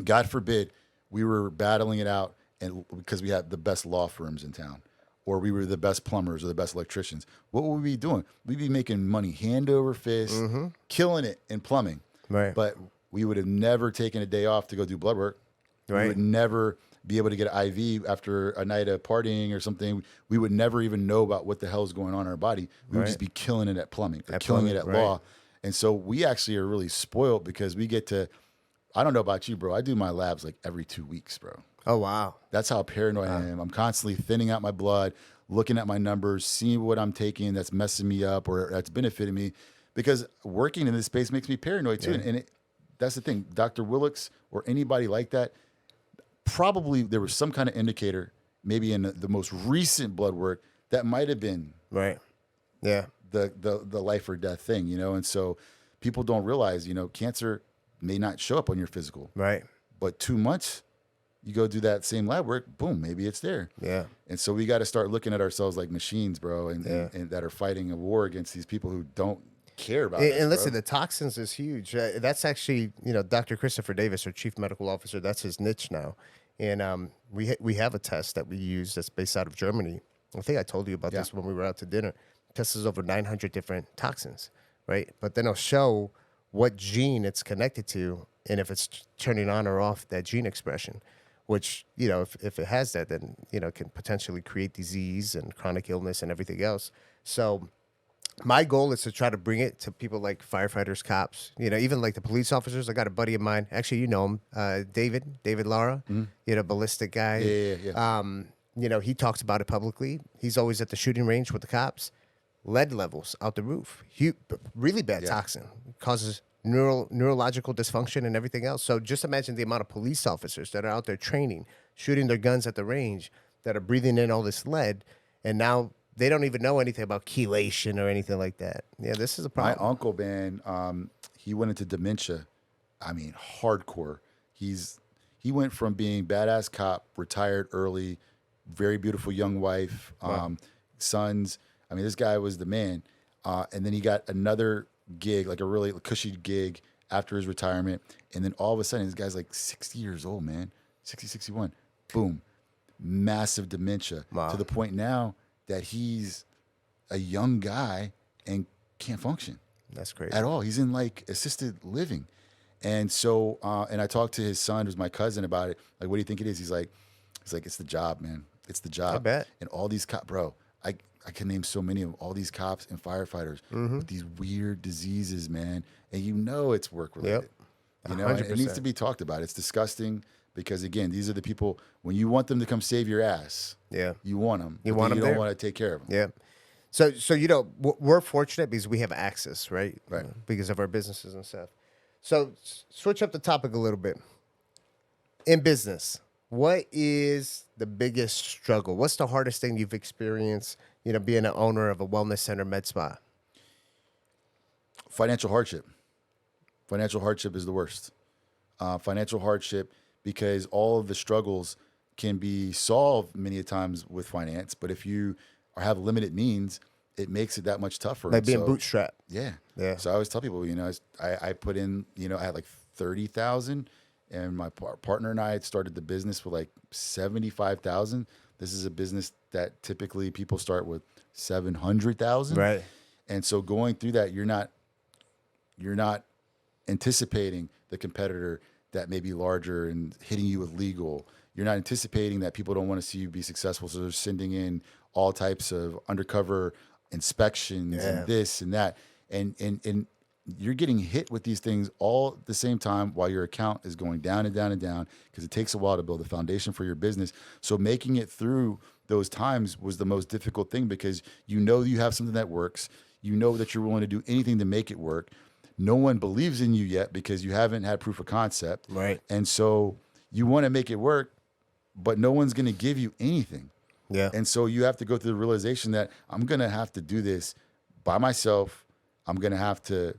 God forbid, we were battling it out and because we had the best law firms in town, or we were the best plumbers or the best electricians. What would we be doing? We'd be making money hand over fist, killing it in plumbing. Right. But we would have never taken a day off to go do blood work. Right. We would never be able to get an IV after a night of partying or something. We would never even know about what the hell is going on in our body. We would just be killing it at plumbing, or killing it at law. And so we actually are really spoiled because we get to, I don't know about you, bro. I do my labs like every 2 weeks, bro. Oh, wow. That's how paranoid I am. I'm constantly thinning out my blood, looking at my numbers, seeing what I'm taking that's messing me up or that's benefiting me, because working in this space makes me paranoid too. And that's the thing. Dr. Willix or anybody like that, probably there was some kind of indicator, maybe in the most recent blood work, that might have been Right. Yeah. the life or death thing, And so people don't realize, cancer may not show up on your physical, Right. but 2 months, you go do that same lab work, boom, maybe it's there. Yeah. And so we got to start looking at ourselves like machines, bro, and that are fighting a war against these people who don't care about us, And listen, bro. the toxins is huge. That's actually, Dr. Christopher Davis, our chief medical officer, that's his niche now. And we have a test that we use that's based out of Germany. I think I told you about this when we were out to dinner. Tests over 900 different toxins, right? But then it'll show what gene it's connected to and if it's turning on or off that gene expression, which, if it has that, then, it can potentially create disease and chronic illness and everything else. So my goal is to try to bring it to people like firefighters, cops, even like the police officers. I got a buddy of mine, actually, him, David Lara, ballistic guy. Yeah. He talks about it publicly. He's always at the shooting range with the cops. Lead levels out the roof. Really bad toxin. Causes neurological dysfunction and everything else. So just imagine the amount of police officers that are out there training, shooting their guns at the range, that are breathing in all this lead, and now they don't even know anything about chelation or anything like that. Yeah, this is a problem. My uncle, man, he went into dementia. I mean, hardcore. He went from being badass cop, retired early, very beautiful young wife, sons. I mean, this guy was the man. And then he got another gig, like a really cushy gig after his retirement. And then all of a sudden, this guy's like 60 years old, man, 60, 61. Boom. Massive dementia to the point now that he's a young guy and can't function. That's crazy. At all. He's in like assisted living. And so, and I talked to his son, who's my cousin, about it. Like, what do you think it is? He's like, it's the job, man. It's the job. I bet. And all these cops, bro, I can name so many of them, all these cops and firefighters with these weird diseases, man. And it's work related. Yep. And it needs to be talked about. It's disgusting because, again, these are the people, when you want them to come save your ass, you want them. You want them You don't there. want to take care of them. Yeah. So we're fortunate because we have access, right? Right. Because of our businesses and stuff. So switch up the topic a little bit. In business, what is the biggest struggle? What's the hardest thing you've experienced, being an owner of a wellness center, med spa? Financial hardship. Financial hardship is the worst. Financial hardship, because all of the struggles can be solved many a times with finance. But if you or have limited means, it makes it that much tougher. Like And being so, bootstrapped. yeah. Yeah. So I always tell people, I put in, I had like 30,000, and my partner and I had started the business with like 75,000. This is a business that typically people start with 700,000. Right. And so going through that, you're not anticipating the competitor that may be larger and hitting you with legal. You're not anticipating that people don't want to see you be successful, so they're sending in all types of undercover inspections and this and that, and you're getting hit with these things all at the same time while your account is going down and down and down, because it takes a while to build a foundation for your business. So making it through those times was the most difficult thing, because you have something that works, that you're willing to do anything to make it work. No one believes in you yet because you haven't had proof of concept. Right. And so you want to make it work, but no one's going to give you anything. Yeah. And so you have to go through the realization that I'm going to have to do this by myself. I'm going to have to,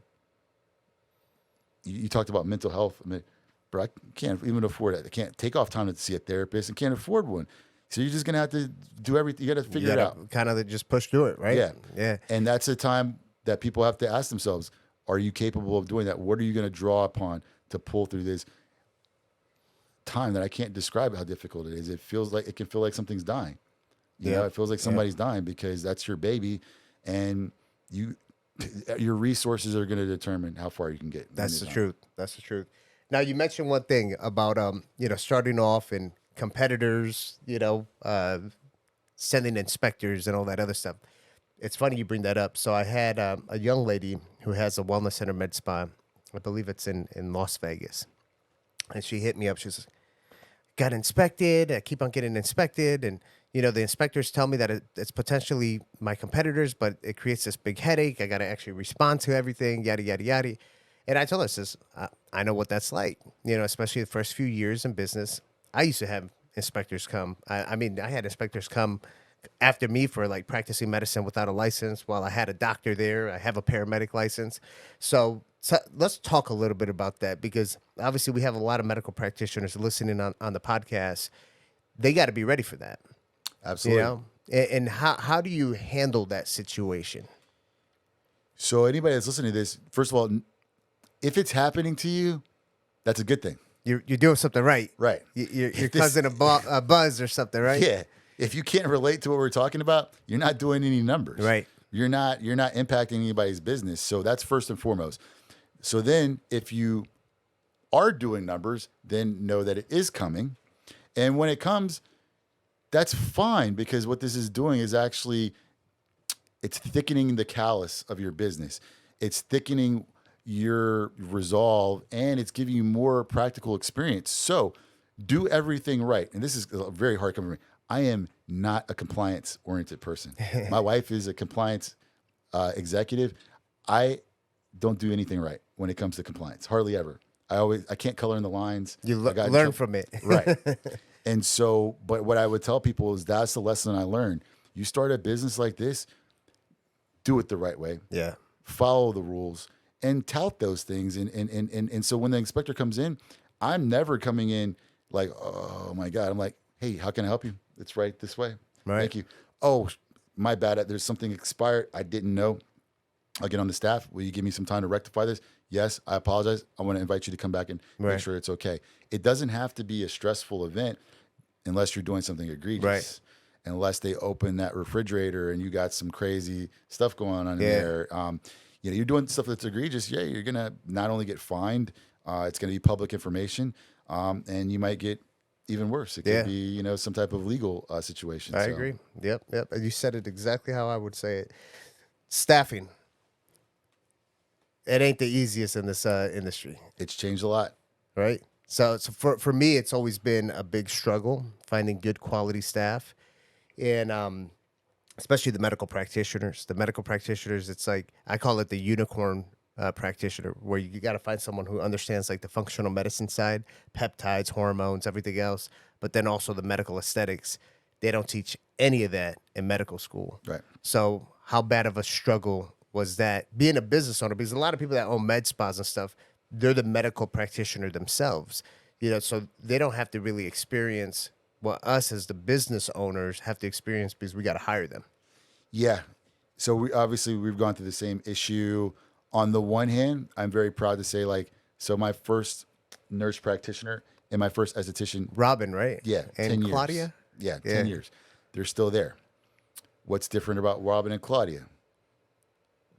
you talked about mental health. I mean, bro, I can't even afford it. I can't take off time to see a therapist and can't afford one. So you're just going to have to do everything. You got to figure it out. Kind of just push through it, right? Yeah. Yeah. And that's a time that people have to ask themselves, are you capable of doing that? What are you going to draw upon to pull through this time that I can't describe how difficult it is? It can feel like something's dying. It feels like somebody's dying, because that's your baby, and your resources are going to determine how far you can get. That's the truth. That's the truth. Now, you mentioned one thing about starting off and competitors, sending inspectors and all that other stuff. It's funny you bring that up. So I had a young lady who has a wellness center med spa. I believe it's in Las Vegas. And she hit me up. She says, got inspected. I keep on getting inspected. And, the inspectors tell me that it's potentially my competitors, but it creates this big headache. I got to actually respond to everything, yada, yada, yada. And I told her, I know what that's like, especially the first few years in business. I used to have inspectors come. I had inspectors come after me for like practicing medicine without a license, while I had a doctor there. I have a paramedic license. So let's talk a little bit about that, because obviously we have a lot of medical practitioners listening on the podcast. They got to be ready for that. Absolutely. And how do you handle that situation? So anybody that's listening to this, first of all, if it's happening to you, that's a good thing. You're doing something right. Right. You're causing a buzz or something, right? Yeah. If you can't relate to what we're talking about, you're not doing any numbers. Right. You're not impacting anybody's business. So that's first and foremost. So then if you are doing numbers, then know that it is coming. And when it comes, that's fine, because what this is doing is actually, it's thickening the callus of your business. It's thickening your resolve, and it's giving you more practical experience. So do everything right. And this is a very hard commitment. I am not a compliance-oriented person. My wife is a compliance executive. I don't do anything right when it comes to compliance. Hardly ever. I can't color in the lines. You learn from it. Right. And so, but what I would tell people is that's the lesson I learned. You start a business like this, do it the right way. Yeah. Follow the rules and tout those things. And so when the inspector comes in, I'm never coming in like, oh my God. I'm like, hey, how can I help you? It's right this way. Right. Thank you. Oh, my bad. There's something expired. I didn't know. I'll get on the staff. Will you give me some time to rectify this? Yes, I apologize. I want to invite you to come back and make sure it's okay. It doesn't have to be a stressful event unless you're doing something egregious. Right. Unless they open that refrigerator and you got some crazy stuff going on in there. You're doing stuff that's egregious. Yeah, you're going to not only get fined, it's going to be public information, and you might get even worse. It could be, some type of legal situation. I agree. Yep. You said it exactly how I would say it. Staffing. It ain't the easiest in this industry. It's changed a lot. Right? So for me, it's always been a big struggle finding good quality staff. And especially the medical practitioners. The medical practitioners, it's like, I call it the unicorn practitioner, where you got to find someone who understands like the functional medicine side, peptides, hormones, everything else, but then also the medical aesthetics. They don't teach any of that in medical school. Right. So how bad of a struggle was that being a business owner? Because a lot of people that own med spas and stuff, they're the medical practitioner themselves, so they don't have to really experience what us as the business owners have to experience, because we got to hire them. Yeah. So we've gone through the same issue. On the one hand, I'm very proud to say, like, so my first nurse practitioner and my first esthetician, Robin, right? yeah, And 10 years. Claudia? Yeah, Yeah. 10 years. They're still there. What's different about Robin and Claudia?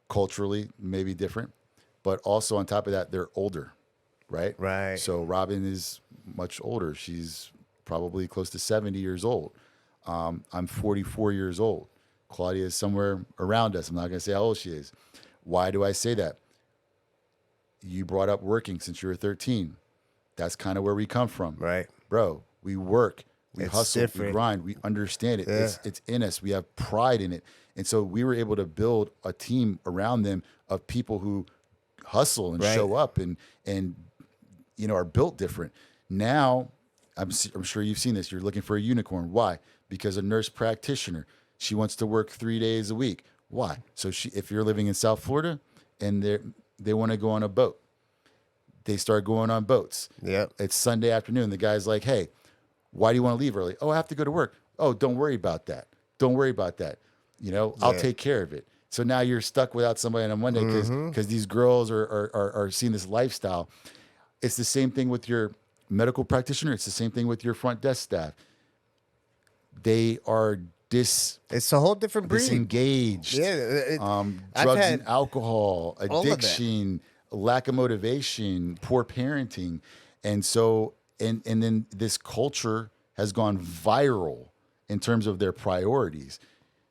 Culturally, maybe different, but also on top of that, they're older, right? Right. So Robin is much older. She's probably close to 70 years old. I'm 44 years old. Claudia is somewhere around us. I'm not going to say how old she is. Why do I say that? You brought up working since you were 13. That's kind of where we come from. Right. Bro, we work, we It's hustle, we different. grind, we understand it. Yeah. It's in us. We have pride in it. And so we were able to build a team around them of people who hustle and Right. show up and you know, are built different. Now, I'm sure you've seen this. You're looking for a unicorn. Why? Because a nurse practitioner, she wants to work 3 days a week. Why? So if you're living in South Florida and they want to go on a boat, they start going on boats. Yep. It's Sunday afternoon. The guy's like, hey, why do you want to leave early? Oh, I have to go to work. Oh, don't worry about that. Don't worry about that. You know, I'll Yeah. take care of it. So now you're stuck without somebody on a Monday because these girls are seeing this lifestyle. It's the same thing with your medical practitioner. It's the same thing with your front desk staff. They are It's a whole different breed. disengaged. Yeah. I've Drugs had and alcohol, all of that. addiction, lack of motivation, poor parenting. And so, and then this culture has gone viral in terms of their priorities.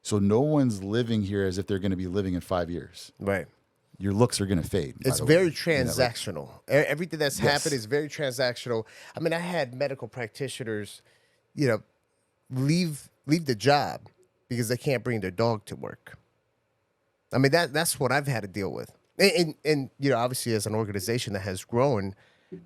So no one's living here as if they're going to be living in 5 years. Right. Your looks are going to fade. by It's the way. very You know, like- transactional. Everything that's Yes. happened is very transactional. I mean, I had medical practitioners, you know, leave the job because they can't bring their dog to work. I mean, that's what I've had to deal with. And you know, obviously, as an organization that has grown,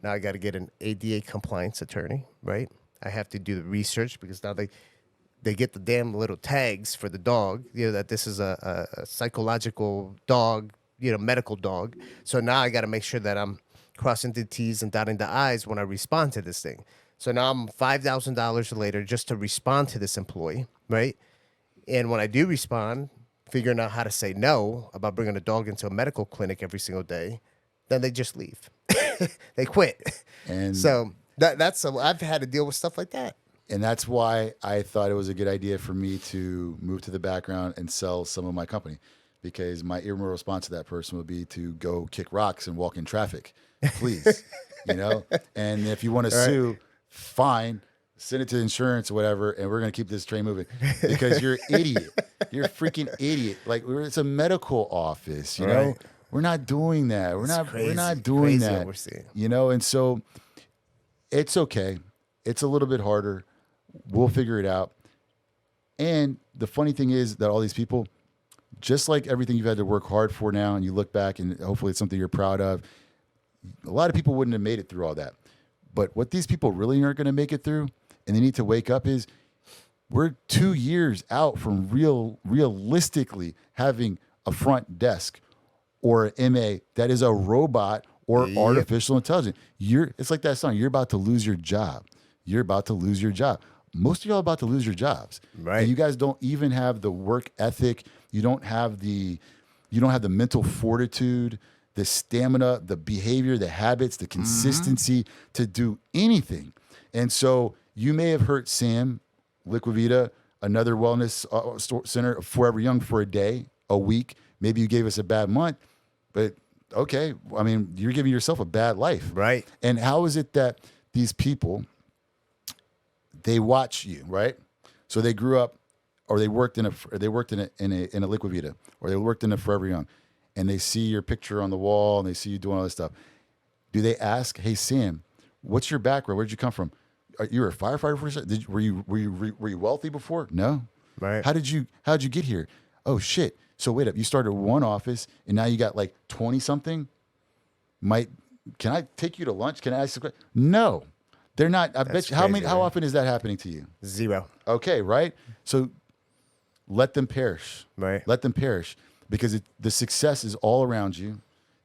now I got to get an ADA compliance attorney, right? I have to do the research because now they get the damn little tags for the dog, you know, that this is a psychological dog, you know, medical dog. So now I got to make sure that I'm crossing the T's and dotting the I's when I respond to this thing. So now I'm $5,000 later just to respond to this employee, right? And when I do respond, figuring out how to say no about bringing a dog into a medical clinic every single day, then they just leave. They quit. And So I've had to deal with stuff like that. And that's why I thought it was a good idea for me to move to the background and sell some of my company, because my irremovable response to that person would be to go kick rocks and walk in traffic, please, you know? And if you want to sue, fine, send it to insurance or whatever, and we're going to keep this train moving, because you're an idiot. You're a freaking idiot. Like, it's a medical office, you know? Right. We're not doing that. We're Crazy. not doing Crazy what that. we're seeing. You know, and so it's okay. It's a little bit harder. We'll figure it out. And the funny thing is that all these people, just like everything you've had to work hard for now, and you look back and hopefully it's something you're proud of, a lot of people wouldn't have made it through all that. But what these people really aren't going to make it through, and they need to wake up, is we're 2 years out from realistically having a front desk or an MA that is a robot or Yep. artificial intelligence. It's like that song, you're about to lose your job. You're about to lose your job. Most of y'all are about to lose your jobs. Right. And you guys don't even have the work ethic. You don't have the mental fortitude, the stamina, the behavior, the habits, the consistency to do anything. And so you may have hurt Sam, Liquivida, another wellness center, Forever Young, for a day, a week. Maybe you gave us a bad month, but okay. I mean, you're giving yourself a bad life. Right. And how is it that these people, they watch you, right? So they grew up, or they worked in a Liquivida, or they worked in a Forever Young, and they see your picture on the wall, and they see you doing all this stuff. Do they ask, "Hey Sam, what's your background? Where'd you come from? You were a firefighter first? Were you wealthy before? No. Right. How'd you get here? Oh shit. So wait up, you started one office, and now you got like 20 something. Can I take you to lunch? Can I ask you a question? No. They're not. I bet you. crazy, How right? often is that happening to you? 0. Okay, right? So let them perish. Right. Let them perish, because the success is all around you.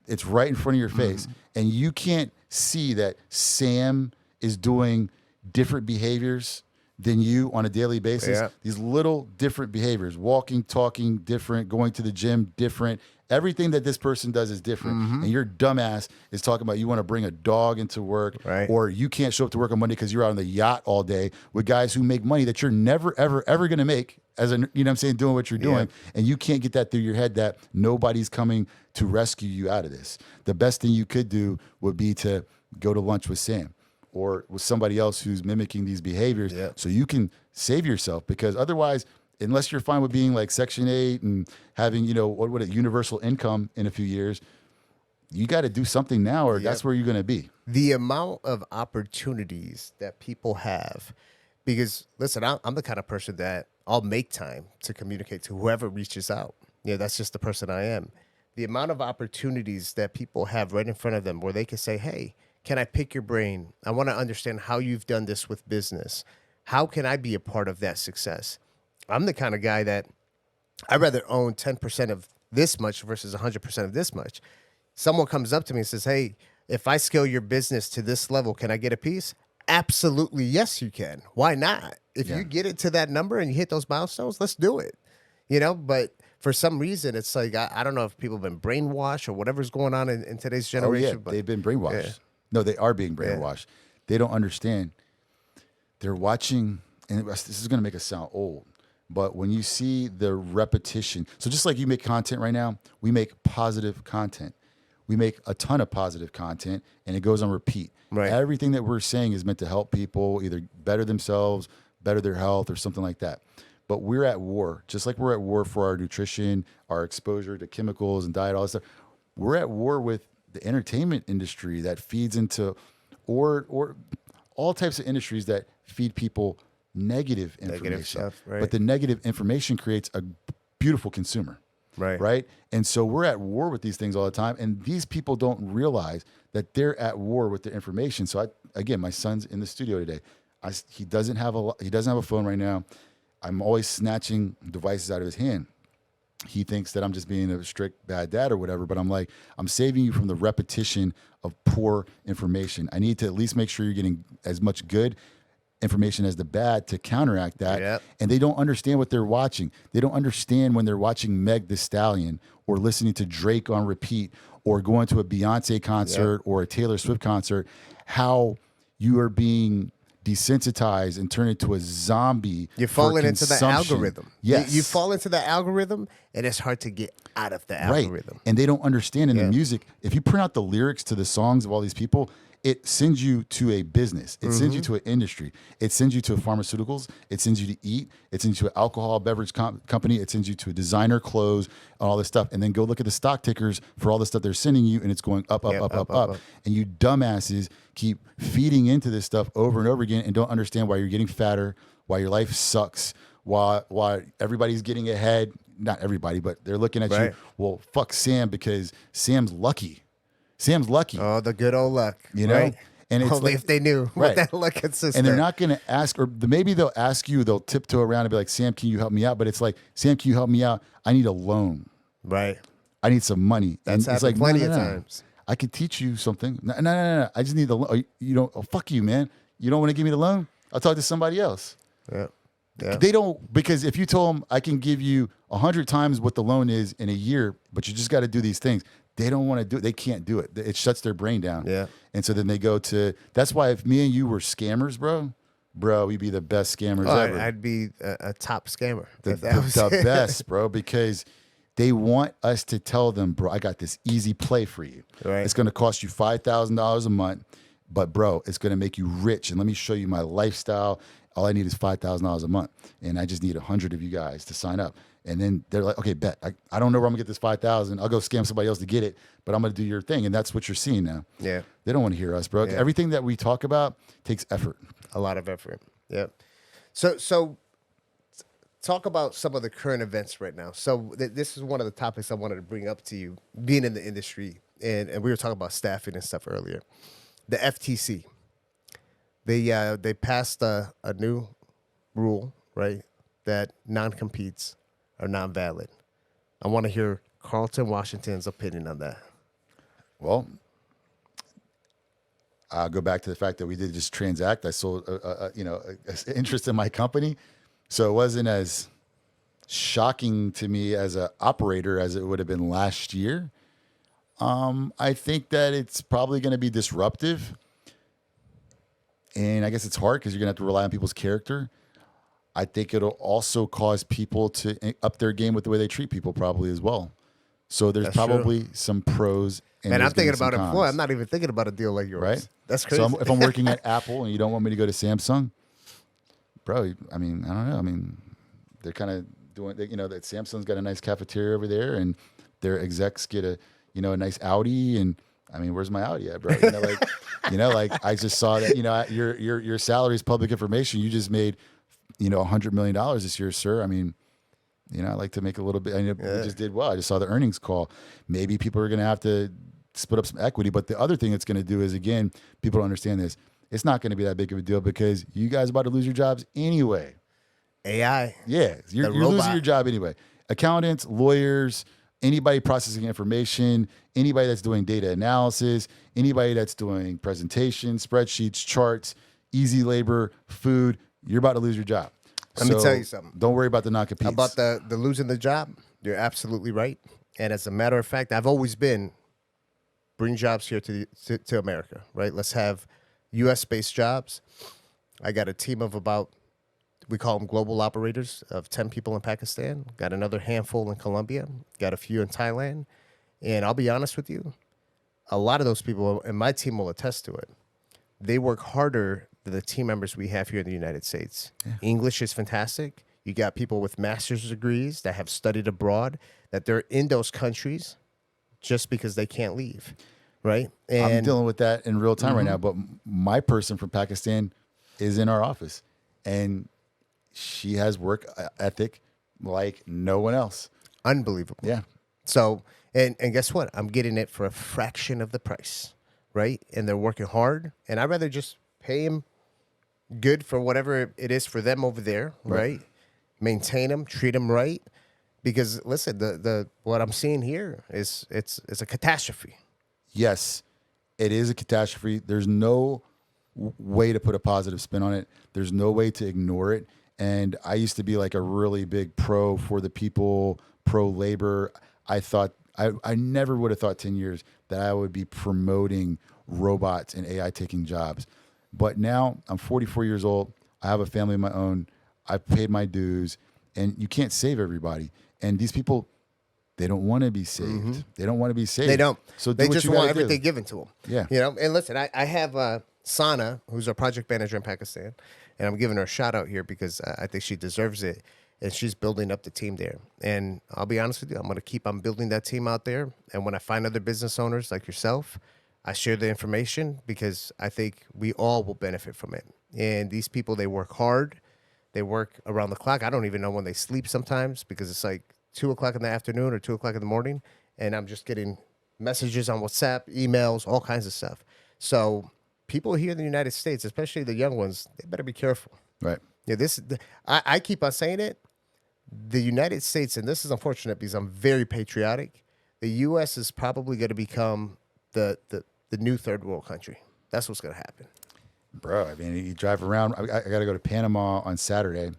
It's right in front of your face. And you can't see that Sam is doing different behaviors than you on a daily basis. Yeah. These little different behaviors, walking, talking different, going to the gym different. Everything that this person does is different. Mm-hmm. And your dumbass is talking about you want to bring a dog into work, Right. or you can't show up to work on Monday because you're out on the yacht all day with guys who make money that you're never, ever, ever going to make as a, you know what I'm saying, doing what you're doing. And you can't get that through your head that nobody's coming to rescue you out of this. The best thing you could do would be to go to lunch with Sam or with somebody else who's mimicking these behaviors so you can save yourself, because otherwise, unless you're fine with being like Section 8 and having, you know, what universal income in a few years, you got to do something now, or that's where you're going to be. The amount of opportunities that people have, because listen, I'm the kind of person that I'll make time to communicate to whoever reaches out. Yeah, that's just the person I am. The amount of opportunities that people have right in front of them where they can say, hey, can I pick your brain? I want to understand how you've done this with business. How can I be a part of that success? I'm the kind of guy that I'd rather own 10% of this much versus 100% of this much. Someone comes up to me and says, hey, if I scale your business to this level, can I get a piece? Absolutely, yes, you can. Why not? If you get it to that number and you hit those milestones, let's do it. You know, but for some reason, it's like, I don't know if people have been brainwashed or whatever's going on in today's generation. Oh, yeah, but they've been brainwashed. No, they are being brainwashed. They don't understand. They're watching, and this is going to make us sound old, but when you see the repetition, so just like you make content right now, we make positive content. We make a ton of positive content, and it goes on repeat. Right. Everything that we're saying is meant to help people either better themselves, better their health, or something like that. But we're at war, just like we're at war for our nutrition, our exposure to chemicals and diet, all this stuff. We're at war with the entertainment industry that feeds into, or all types of industries that feed people negative information. Stuff, right. But the negative information creates a beautiful consumer. Right. And so we're at war with these things all the time. And these people don't realize that they're at war with the information. So again, my son's in the studio today. He doesn't have a phone right now. I'm always snatching devices out of his hand. He thinks that I'm just being a strict bad dad or whatever, but I'm like, I'm saving you from the repetition of poor information. I need to at least make sure you're getting as much good information as the bad to counteract that. Yep. And they don't understand what they're watching. They don't understand when they're watching Meg Thee Stallion or listening to Drake on repeat or going to a Beyonce concert or a Taylor Swift concert, how you are being desensitized and turned into a zombie. You're falling for into the consumption. algorithm. Yes. You fall into the algorithm, and it's hard to get out of the algorithm. And they don't understand in the music. If you print out the lyrics to the songs of all these people, it sends you to a business. It sends you to an industry. It sends you to pharmaceuticals. It sends you to eat. It sends you to an alcohol beverage company. It sends you to designer clothes and all this stuff. And then go look at the stock tickers for all the stuff they're sending you, and it's going up. And you dumbasses keep feeding into this stuff over and over again and don't understand why you're getting fatter, why your life sucks, why everybody's getting ahead. Not everybody, but they're looking at you. Well, fuck Sam because Sam's lucky. Sam's lucky. Oh, the good old luck. You know? Right? And it's only like, if they knew what that luck consisted. And they're not going to ask, or maybe they'll ask you, they'll tiptoe around and be like, Sam, can you help me out? But it's like, Sam, can you help me out? I need a loan. Right. I need some money. That's and it's happened like, plenty of times. I could teach you something. No. I just need the loan. You don't, fuck you, man. You don't want to give me the loan? I'll talk to somebody else. Yeah. They don't, because if you told them I can give you 100 times what the loan is in a year, but you just got to do these things, they don't want to do it. They can't do it. It shuts their brain down. Yeah. And so then they go to, that's why if me and you were scammers, bro, we'd be the best scammers ever. I'd be a top scammer. The best, bro, because they want us to tell them, bro, I got this easy play for you. Right. It's going to cost you $5,000 a month, but bro, it's going to make you rich. And let me show you my lifestyle. All I need is $5,000 a month. And I just need 100 of you guys to sign up. And then they're like, okay, bet. I don't know where I'm gonna get this 5,000. I'll go scam somebody else to get it, but I'm gonna do your thing. And that's what you're seeing now. Yeah. They don't want to hear us, bro. Yeah. Everything that we talk about takes effort. A lot of effort. Yep. So talk about some of the current events right now. So this is one of the topics I wanted to bring up to you, being in the industry, and we were talking about staffing and stuff earlier. The FTC, they passed a new rule, right, that non-competes are non-valid. I want to hear Carlton Washington's opinion on that. Well, I'll go back to the fact that we did just transact. I sold, interest in my company. So it wasn't as shocking to me as an operator as it would have been last year. I think that it's probably going to be disruptive. And I guess it's hard because you're going to have to rely on people's character. I think it'll also cause people to up their game with the way they treat people probably as well. So there's probably some pros. And I'm thinking about employee. I'm not even thinking about a deal like yours. Right? That's crazy. So if I'm working at Apple and you don't want me to go to Samsung, bro, I mean, I don't know. I mean, they're kind of doing, that Samsung's got a nice cafeteria over there and their execs get a nice Audi. And I mean, where's my Audi at, bro? I just saw that, your salary is public information. You just made, $100 million this year, sir. I mean, I like to make a little bit. We just did well. I just saw the earnings call. Maybe people are going to have to split up some equity. But the other thing it's going to do is, again, people don't understand this. It's not going to be that big of a deal because you guys are about to lose your jobs anyway. AI. Yeah, you're losing your job anyway. Accountants, lawyers, anybody processing information, anybody that's doing data analysis, anybody that's doing presentations, spreadsheets, charts, easy labor, food, you're about to lose your job. Let me tell you something. Don't worry about the non-competes. About the losing the job, you're absolutely right. And as a matter of fact, I've always been bring jobs here to America, right? Let's have U.S.-based jobs. I got a team of about, we call them global operators, of 10 people in Pakistan. Got another handful in Colombia. Got a few in Thailand. And I'll be honest with you, a lot of those people, and my team will attest to it, they work harder than the team members we have here in the United States. Yeah. English is fantastic. You got people with master's degrees that have studied abroad, that they're in those countries just because they can't leave, right? And I'm dealing with that in real time right now, but my person from Pakistan is in our office, and she has work ethic like no one else. Unbelievable. Yeah. So, and guess what? I'm getting it for a fraction of the price, right? And they're working hard, and I'd rather just pay them good for whatever it is for them over there, right? Maintain them, treat them right. Because listen, the what I'm seeing here is it's a catastrophe. Yes, it is a catastrophe. There's no way to put a positive spin on it. There's no way to ignore it. And I used to be like a really big pro for the people, pro labor. I thought I never would have thought 10 years that I would be promoting robots and AI taking jobs. But now I'm 44 years old. I have a family of my own. I've paid my dues, and you can't save everybody. And these people, they don't want to be saved. Mm-hmm. They don't want to be saved. They don't. So they just want everything given to them. Yeah. And listen, I have Sana, who's our project manager in Pakistan, and I'm giving her a shout out here because I think she deserves it. And she's building up the team there. And I'll be honest with you, I'm going to keep on building that team out there. And when I find other business owners like yourself, I share the information because I think we all will benefit from it. And these people, they work hard. They work around the clock. I don't even know when they sleep sometimes because it's like 2 o'clock in the afternoon or 2 o'clock in the morning. And I'm just getting messages on WhatsApp, emails, all kinds of stuff. So people here in the United States, especially the young ones, they better be careful. Right. Yeah, I keep on saying it. The United States, and this is unfortunate because I'm very patriotic, the U.S. is probably going to become the new third world country. That's what's going to happen. Bro, I mean, you drive around. I got to go to Panama on Saturday,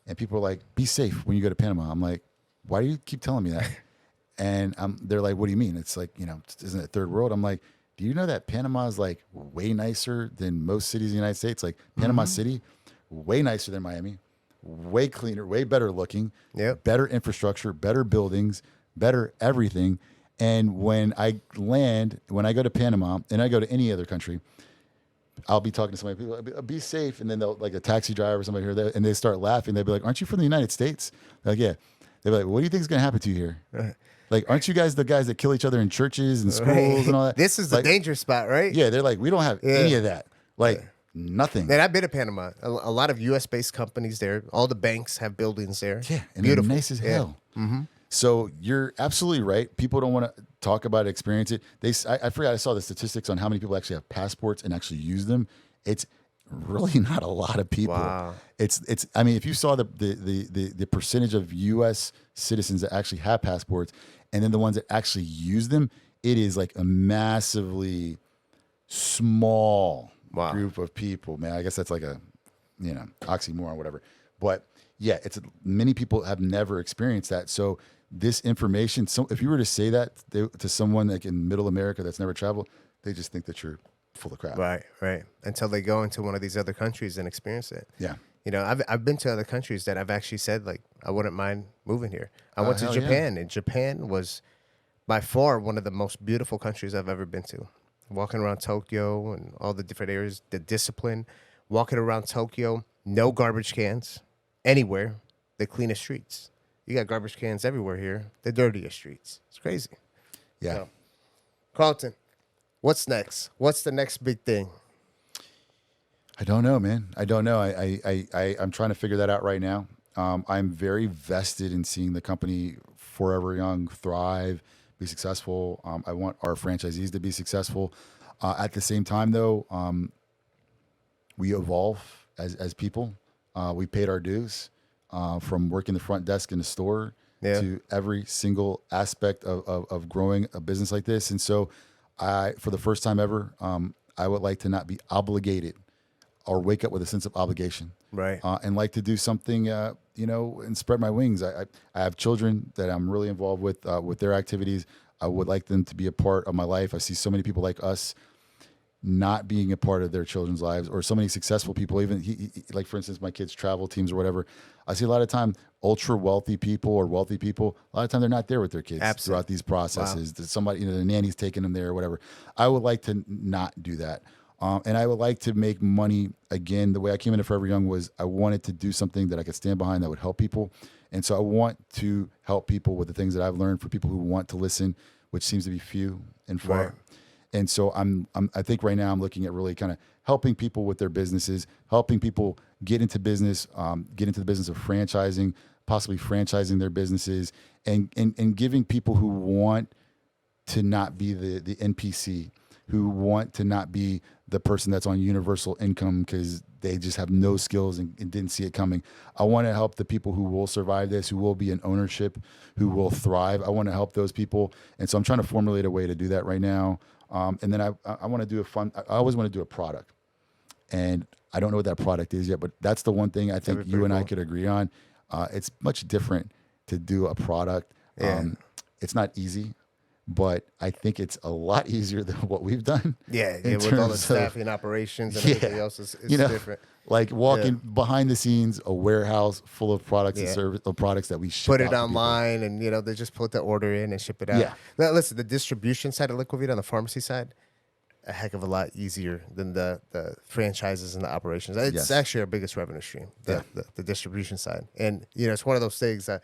and people are like, be safe when you go to Panama. I'm like, why do you keep telling me that? And they're like, what do you mean? It's like, isn't it third world? I'm like, do you know that Panama is like way nicer than most cities in the United States? Like Panama City, way nicer than Miami, way cleaner, way better looking, better infrastructure, better buildings, better everything. And when I go to Panama and I go to any other country, I'll be talking to somebody, people be safe. And then they'll like a taxi driver or somebody here, and they start laughing. They'll be like, aren't you from the United States? They're like, yeah. They'll be like, what do you think is going to happen to you here? Right. Like, aren't you guys the guys that kill each other in churches and schools and all that? This is the danger spot, right? Yeah. They're like, we don't have any of that. Like nothing. And I've been to Panama. A lot of U.S. based companies there. All the banks have buildings there. Yeah. And beautiful. They're nice as hell. Mm-hmm. So you're absolutely right. People don't want to talk about it, experience it. I forgot, I saw the statistics on how many people actually have passports and actually use them. It's really not a lot of people. Wow. It's. I mean, if you saw the percentage of U.S. citizens that actually have passports, and then the ones that actually use them, it is like a massively small Wow. group of people, man. I guess that's like a, oxymoron or whatever. But yeah, many people have never experienced that. So this information, so if you were to say that to someone like in middle America that's never traveled, they just think that you're full of crap. Right. Until they go into one of these other countries and experience it. Yeah. I've been to other countries that I've actually said, like, I wouldn't mind moving here. I went to hell Japan, and Japan was by far one of the most beautiful countries I've ever been to. Walking around Tokyo and all the different areas, the discipline, walking around Tokyo, no garbage cans anywhere, the cleanest streets. You got garbage cans everywhere here, the dirtiest streets. It's crazy. Yeah. So, Carlton, what's next? What's the next big thing? I don't know, man. I don't know. I'm trying to figure that out right now. I'm very vested in seeing the company Forever Young thrive, be successful. I want our franchisees to be successful. At the same time, though, we evolve as people. We paid our dues from working the front desk in the store to every single aspect of growing a business like this. And so for the first time ever, I would like to not be obligated or wake up with a sense of obligation. Right. And like to do something, and spread my wings. I have children that I'm really involved with their activities. I would like them to be a part of my life. I see so many people like us not being a part of their children's lives, or so many successful people, even like, for instance, my kids' travel teams or whatever. I see a lot of time ultra wealthy people or wealthy people, a lot of time they're not there with their kids throughout these processes. Wow. Somebody, the nanny's taking them there or whatever. I would like to not do that. And I would like to make money again. The way I came into Forever Young was I wanted to do something that I could stand behind that would help people. And so I want to help people with the things that I've learned, for people who want to listen, which seems to be few and far. Right. And so I think right now I'm looking at really kind of helping people with their businesses, helping people get into business, get into the business of franchising, possibly franchising their businesses, and giving people who want to not be the NPC, who want to not be the person that's on universal income because they just have no skills and didn't see it coming. I want to help the people who will survive this, who will be in ownership, who will thrive. I want to help those people. And so I'm trying to formulate a way to do that right now. And then I want to do I always want to do a product. And I don't know what that product is yet, but that's the one thing I think you and I could agree on. It's much different to do a product. Yeah. It's not easy, but I think it's a lot easier than what we've done. Yeah, with all the staffing, operations, and everything else, it's different. Like walking behind the scenes, a warehouse full of products and service, of products that we ship put it online, and they just put the order in and ship it out. Yeah. Now, listen, the distribution side of Liquivida on the pharmacy side, a heck of a lot easier than the franchises and the operations. It's actually our biggest revenue stream, the distribution side. And it's one of those things that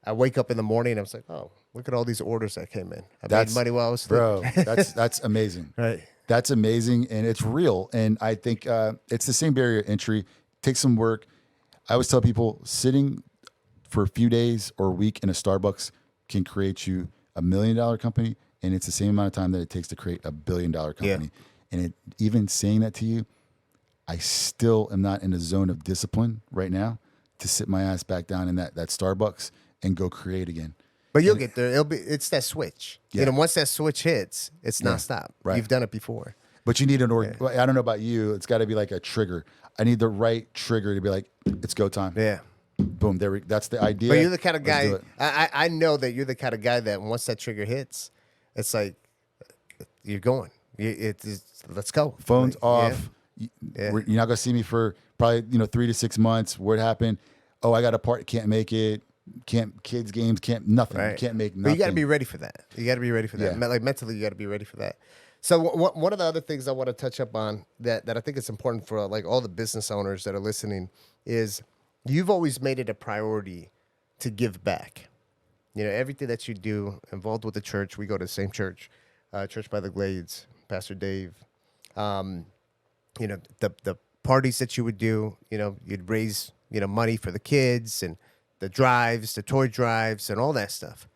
I wake up in the morning and I was like, oh, look at all these orders that came in. Made money while I was sleeping. Bro, that's amazing. Right. That's amazing, and it's real. And I think it's the same barrier to entry. Takes some work. I always tell people, sitting for a few days or a week in a Starbucks can create you $1 million company, and it's the same amount of time that it takes to create $1 billion company. Yeah. And even saying that to you, I still am not in a zone of discipline right now to sit my ass back down in that Starbucks and go create again. But you'll get there. It's that switch. Yeah. Once that switch hits, it's nonstop. Right. You've done it before. But you need I don't know about you. It's got to be like a trigger. I need the right trigger to be like, it's go time. Yeah. Boom. That's the idea. But you're the kind of guy. I know that you're the kind of guy that once that trigger hits, it's like you're going. Let's go. Phone's off. Yeah. You're not gonna see me for probably 3 to 6 months. What happened? Oh, I got a part. Can't make it. Can't kids games. Can't nothing. Right. Can't make nothing. But you got to be ready for that. Yeah. Like mentally, you got to be ready for that. So one of the other things I want to touch up on that I think is important for like all the business owners that are listening is you've always made it a priority to give back. Everything that you do involved with the church. We go to the same church, Church by the Glades, Pastor Dave. The parties that you would do, you'd raise, money for the kids and the drives, the toy drives, and all that stuff.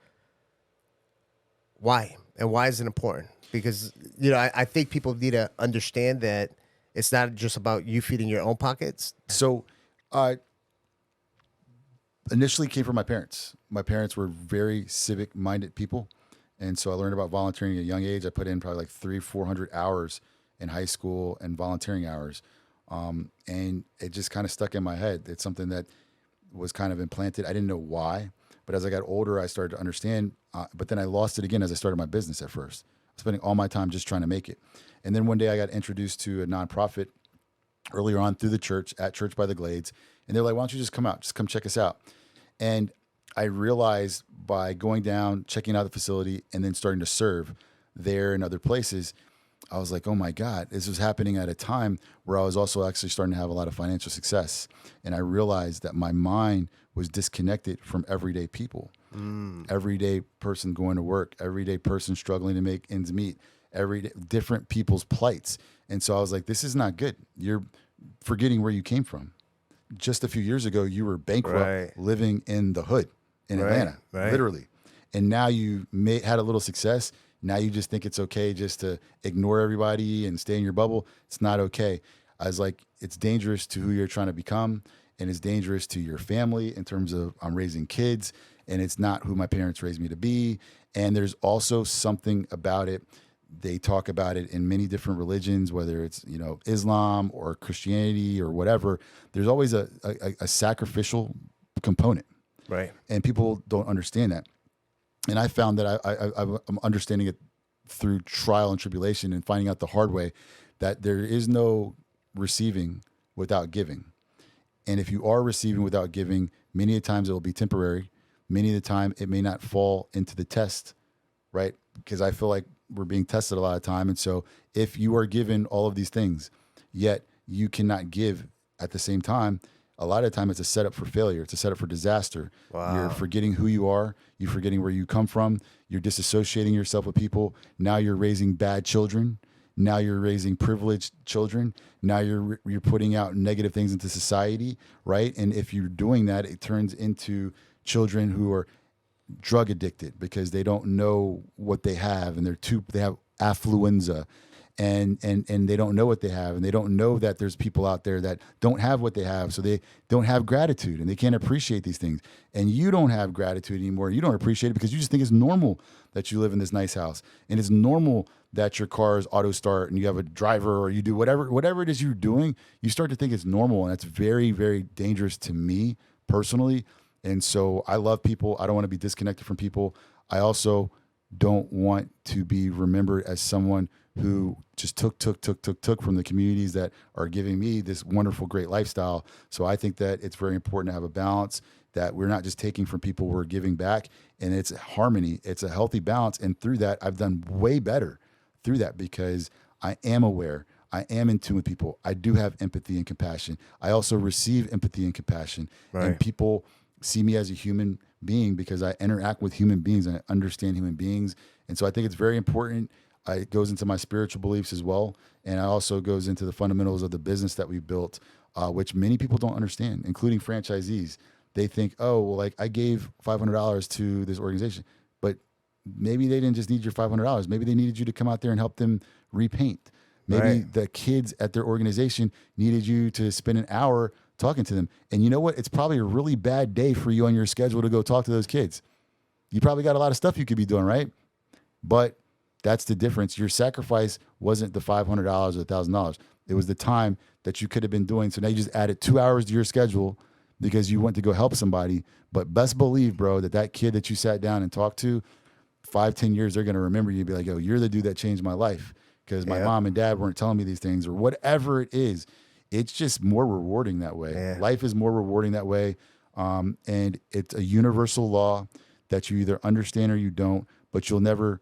Why? And why is it important? Because, I think people need to understand that it's not just about you feeding your own pockets. So, initially came from my parents. My parents were very civic-minded people. And so I learned about volunteering at a young age. I put in probably like 300-400 hours in high school and volunteering hours. And it just kind of stuck in my head. It's something that was kind of implanted. I didn't know why, but as I got older, I started to understand. But then I lost it again as I started my business at first, spending all my time just trying to make it. And then one day I got introduced to a nonprofit earlier on through the church at Church by the Glades. And they're like, why don't you just come out? Just come check us out. And I realized by going down, checking out the facility, and then starting to serve there and other places, I was like, oh my God, this was happening at a time where I was also actually starting to have a lot of financial success. And I realized that my mind was disconnected from everyday people, everyday person going to work, everyday person struggling to make ends meet, everyday different people's plights. And so I was like, this is not good. You're forgetting where you came from. Just a few years ago, you were bankrupt, living in the hood in Atlanta, literally. And now you had a little success. Now you just think it's okay just to ignore everybody and stay in your bubble. It's not okay. I was like, it's dangerous to who you're trying to become, and it's dangerous to your family in terms of I'm raising kids, and it's not who my parents raised me to be. And there's also something about it. They talk about it in many different religions, whether it's, Islam or Christianity or whatever. There's always a sacrificial component. Right. And people don't understand that. And I found that I'm understanding it through trial and tribulation and finding out the hard way that there is no receiving without giving. And if you are receiving without giving, many a times it will be temporary. Many of the time it may not fall into the test, right? Because I feel like we're being tested a lot of time. And so if you are given all of these things, yet you cannot give at the same time, a lot of the time it's a setup for failure. It's a setup for disaster. Wow. You're forgetting who you are. You're forgetting where you come from. You're disassociating yourself with people. Now you're raising bad children. Now you're raising privileged children. Now you're putting out negative things into society, right? And if you're doing that, it turns into children who are drug addicted because they don't know what they have, and they have affluenza. And they don't know what they have, and they don't know that there's people out there that don't have what they have, so they don't have gratitude, and they can't appreciate these things. And you don't have gratitude anymore. You don't appreciate it because you just think it's normal that you live in this nice house, and it's normal that your car is auto start and you have a driver, or you do whatever it is you're doing. You start to think it's normal, and that's very, very dangerous to me personally. And so I love people. I don't want to be disconnected from people. I also don't want to be remembered as someone who just took from the communities that are giving me this wonderful, great lifestyle. So I think that it's very important to have a balance, that we're not just taking from people, we're giving back, and it's harmony. It's a healthy balance. And through that, I've done way better through that because I am aware. I am in tune with people. I do have empathy and compassion. I also receive empathy and compassion. Right. And people see me as a human being because I interact with human beings and I understand human beings. And so I think it's very important. It goes into my spiritual beliefs as well. And it also goes into the fundamentals of the business that we built, which many people don't understand, including franchisees. They think, oh, well, like I gave $500 to this organization, but maybe they didn't just need your $500. Maybe they needed you to come out there and help them repaint. Maybe the kids at their organization needed you to spend an hour talking to them. And you know what? It's probably a really bad day for you on your schedule to go talk to those kids. You probably got a lot of stuff you could be doing, right? But that's the difference. Your sacrifice wasn't the $500 or $1,000. It was the time that you could have been doing. So now you just added 2 hours to your schedule because you went to go help somebody. But best believe, bro, that kid that you sat down and talked to, 5-10 years, they're going to remember you and be like, yo, you're the dude that changed my life because my mom and dad weren't telling me these things, or whatever it is. It's just more rewarding that way. Yeah. Life is more rewarding that way. And it's a universal law that you either understand or you don't, but you'll never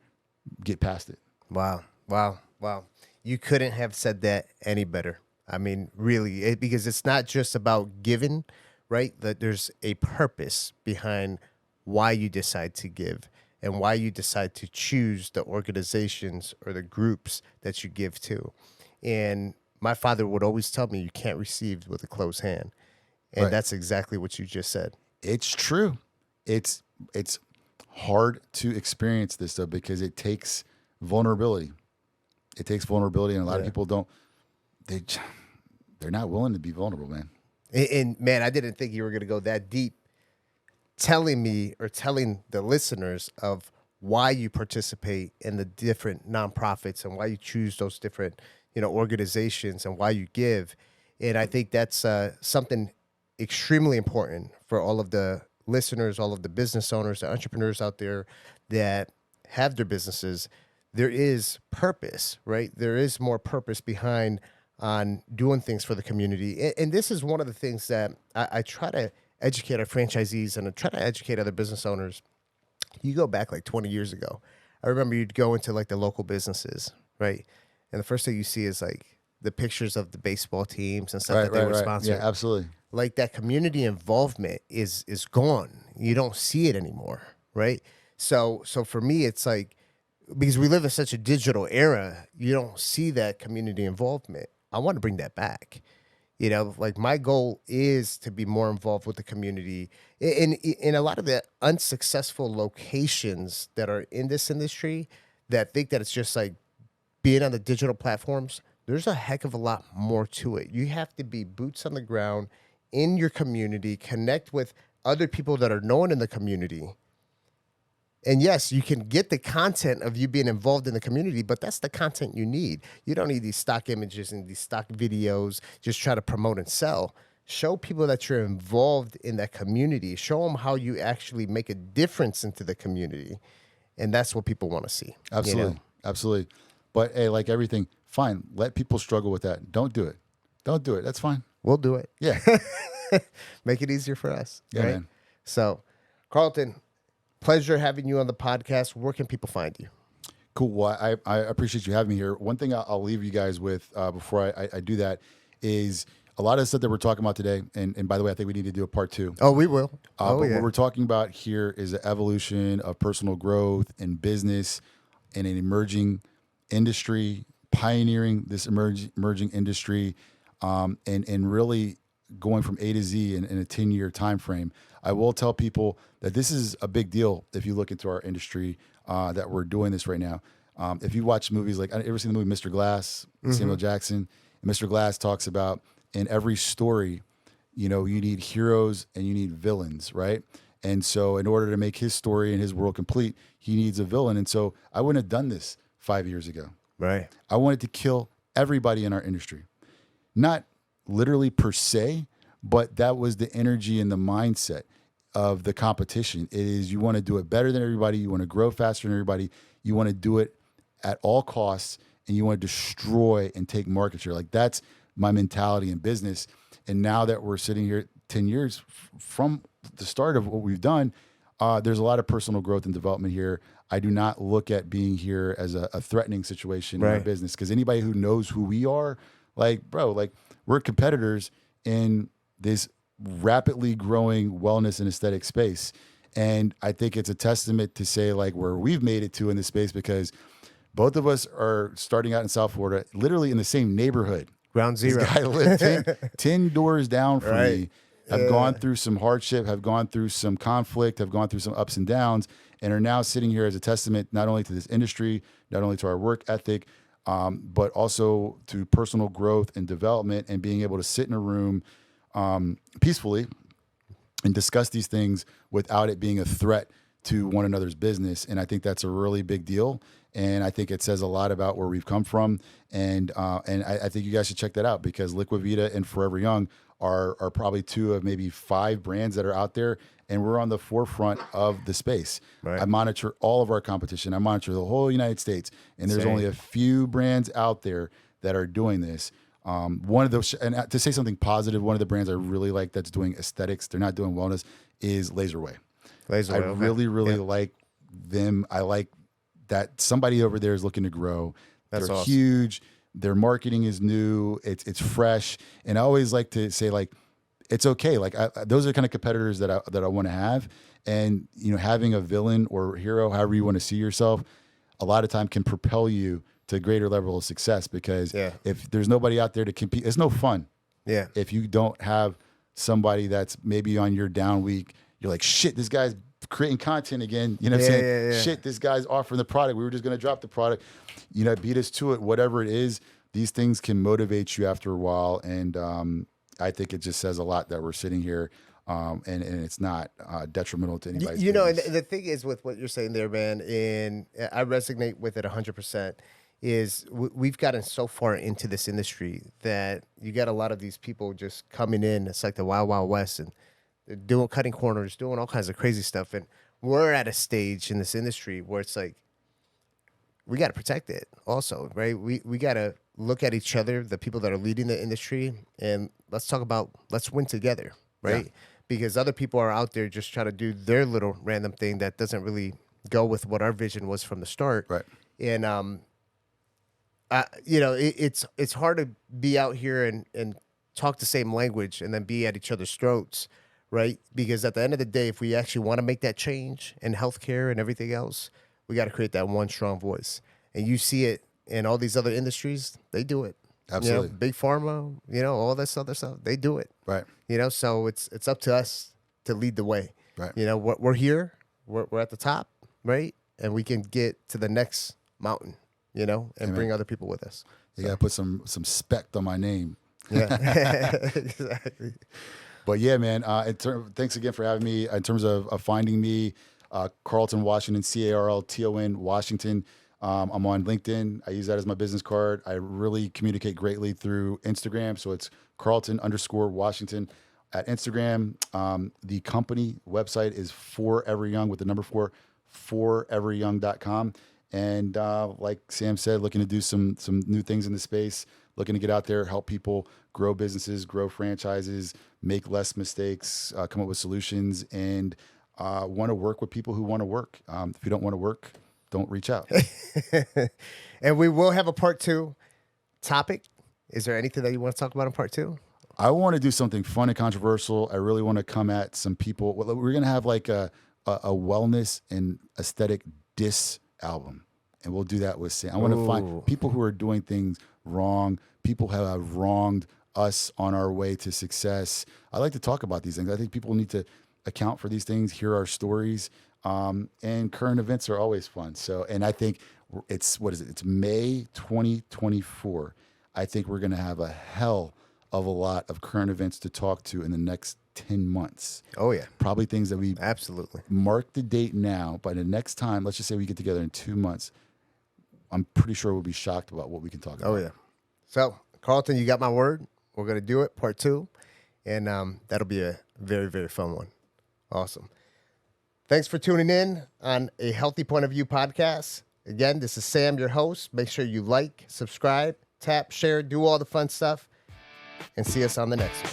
get past it. Wow. You couldn't have said that any better. I mean, really, because it's not just about giving, right? That there's a purpose behind why you decide to give and why you decide to choose the organizations or the groups that you give to. And my father would always tell me, you can't receive with a closed hand. And that's exactly what you just said. It's true. It's hard to experience this though, because it takes vulnerability. It takes vulnerability, and a lot of people don't. They're not willing to be vulnerable, man. And man, I didn't think you were going to go that deep, telling me or telling the listeners of why you participate in the different nonprofits and why you choose those different, organizations and why you give. And I think that's something extremely important for all of the listeners, all of the business owners, the entrepreneurs out there that have their businesses. There is purpose, right? There is more purpose behind on doing things for the community. And this is one of the things that I try to educate our franchisees and I try to educate other business owners. You go back like 20 years ago. I remember you'd go into like the local businesses, right? And the first thing you see is like the pictures of the baseball teams and stuff that they were sponsoring. Yeah, absolutely. Like that community involvement is gone. You don't see it anymore, right? So for me, it's like, because we live in such a digital era, you don't see that community involvement. I want to bring that back. Like my goal is to be more involved with the community. In a lot of the unsuccessful locations that are in this industry that think that it's just like being on the digital platforms, there's a heck of a lot more to it. You have to be boots on the ground in your community, connect with other people that are known in the community. And yes, you can get the content of you being involved in the community, but that's the content you need. You don't need these stock images and these stock videos, just try to promote and sell. Show people that you're involved in that community. Show them how you actually make a difference into the community. And that's what people want to see. Absolutely. Absolutely. But hey, like everything, fine. Let people struggle with that. Don't do it. Don't do it. That's fine. We'll do it. Yeah. Make it easier for us. Yeah, right? man. So, Carlton, pleasure having you on the podcast. Where can people find you? Cool. Well, I appreciate you having me here. One thing I'll leave you guys with before I do that is a lot of the stuff that we're talking about today. And by the way, I think we need to do a part 2. Oh, we will. But what we're talking about here is the evolution of personal growth and business in an emerging industry, pioneering this emerging industry, and really going from A to Z in a 10-year time frame. I will tell people that this is a big deal if you look into our industry that we're doing this right now. If you watch movies like, ever seen the movie Mr. Glass, Samuel Jackson? And Mr. Glass talks about in every story, you need heroes and you need villains, right? And so in order to make his story and his world complete, he needs a villain. And so I wouldn't have done this 5 years ago. Right. I wanted to kill everybody in our industry. Not literally per se, but that was the energy and the mindset of the competition. It is you want to do it better than everybody. You want to grow faster than everybody. You want to do it at all costs, and you want to destroy and take market share. Like that's my mentality in business. And now that we're sitting here 10 years from the start of what we've done, there's a lot of personal growth and development here. I do not look at being here as a threatening situation in our business, because anybody who knows who we are, like, bro, like we're competitors in this rapidly growing wellness and aesthetic space. And I think it's a testament to say like where we've made it to in this space, because both of us are starting out in South Florida, literally in the same neighborhood. Ground zero. This guy lived 10 doors down from me, have gone through some hardship, have gone through some conflict, have gone through some ups and downs, and are now sitting here as a testament not only to this industry, not only to our work ethic, but also to personal growth and development, and being able to sit in a room peacefully and discuss these things without it being a threat to one another's business. And I think that's a really big deal. And I think it says a lot about where we've come from. And I think you guys should check that out, because Liquivida and Forever Young are probably 2 of maybe 5 brands that are out there, and we're on the forefront of the space. Right. I monitor all of our competition. I monitor the whole United States, and there's only a few brands out there that are doing this. One of those, and to say something positive, one of the brands I really like that's doing aesthetics, they're not doing wellness, is Laserway. I really like them. I like that somebody over there is looking to grow. That's They're awesome. huge. Their marketing is new. It's fresh. And I always like to say, like, it's okay. Like those are the kind of competitors that I want to have. And, having a villain or hero, however you want to see yourself, a lot of time can propel you to a greater level of success, because if there's nobody out there to compete, it's no fun. Yeah. If you don't have somebody that's maybe on your down week, you're like, shit, this guy's creating content again. You know what I'm saying? Yeah. Shit, this guy's offering the product. We were just going to drop the product. Beat us to it, whatever it is. These things can motivate you after a while. And I think it just says a lot that we're sitting here and it's not detrimental to anybody's and business. the thing is with what you're saying there, man, and I resonate with it 100%. is we've gotten so far into this industry that you got a lot of these people just coming in. It's like the Wild Wild West, and they're doing cutting corners, doing all kinds of crazy stuff. And we're at a stage in this industry where it's like we got to protect it also, right? We got to look at each other, the people that are leading the industry, and let's talk about let's win together, right? Yeah. Because other people are out there just trying to do their little random thing that doesn't really go with what our vision was from the start. Right. And it's hard to be out here and talk the same language and then be at each other's throats, right? Because at the end of the day, if we actually want to make that change in healthcare and everything else, we got to create that one strong voice. And you see it in all these other industries, they do it. Absolutely. Big pharma, all this other stuff, they do it. Right. So it's up to us to lead the way. Right. We're here, we're at the top, right? And we can get to the next mountain, and bring other people with us. You got to put some spect on my name. Yeah, exactly. But yeah, man, thanks again for having me. In terms of finding me, Carlton Washington, Carlton Washington. I'm on LinkedIn. I use that as my business card. I really communicate greatly through Instagram. So it's Carlton_Washington at Instagram. The company website is Forever Young with the number 4, foreveryoung.com. And like Sam said, looking to do some new things in the space, looking to get out there, help people grow businesses, grow franchises, make less mistakes, come up with solutions, and want to work with people who want to work. If you don't want to work, don't reach out. And we will have a part 2 topic. Is there anything that you want to talk about in part 2? I want to do something fun and controversial. I really want to come at some people. We're going to have like a wellness and aesthetic diss album. And we'll do that with Sam. I want to find people who are doing things wrong, people who have wronged us on our way to success. I like to talk about these things. I think people need to account for these things, hear our stories. And current events are always fun. So, and I think it's May 2024. I think we're going to have a hell of a lot of current events to talk to in the next 10 months. Oh yeah. Probably things that we absolutely mark the date now. By the next time, let's just say we get together in 2 months, I'm pretty sure we'll be shocked about what we can talk about. Oh yeah. So Carlton, you got my word. We're going to do it, part 2. And that'll be a very, very fun one. Awesome. Thanks for tuning in on A Healthy Point of View podcast. Again, this is Sam, your host. Make sure you like, subscribe, tap, share, do all the fun stuff, and see us on the next one.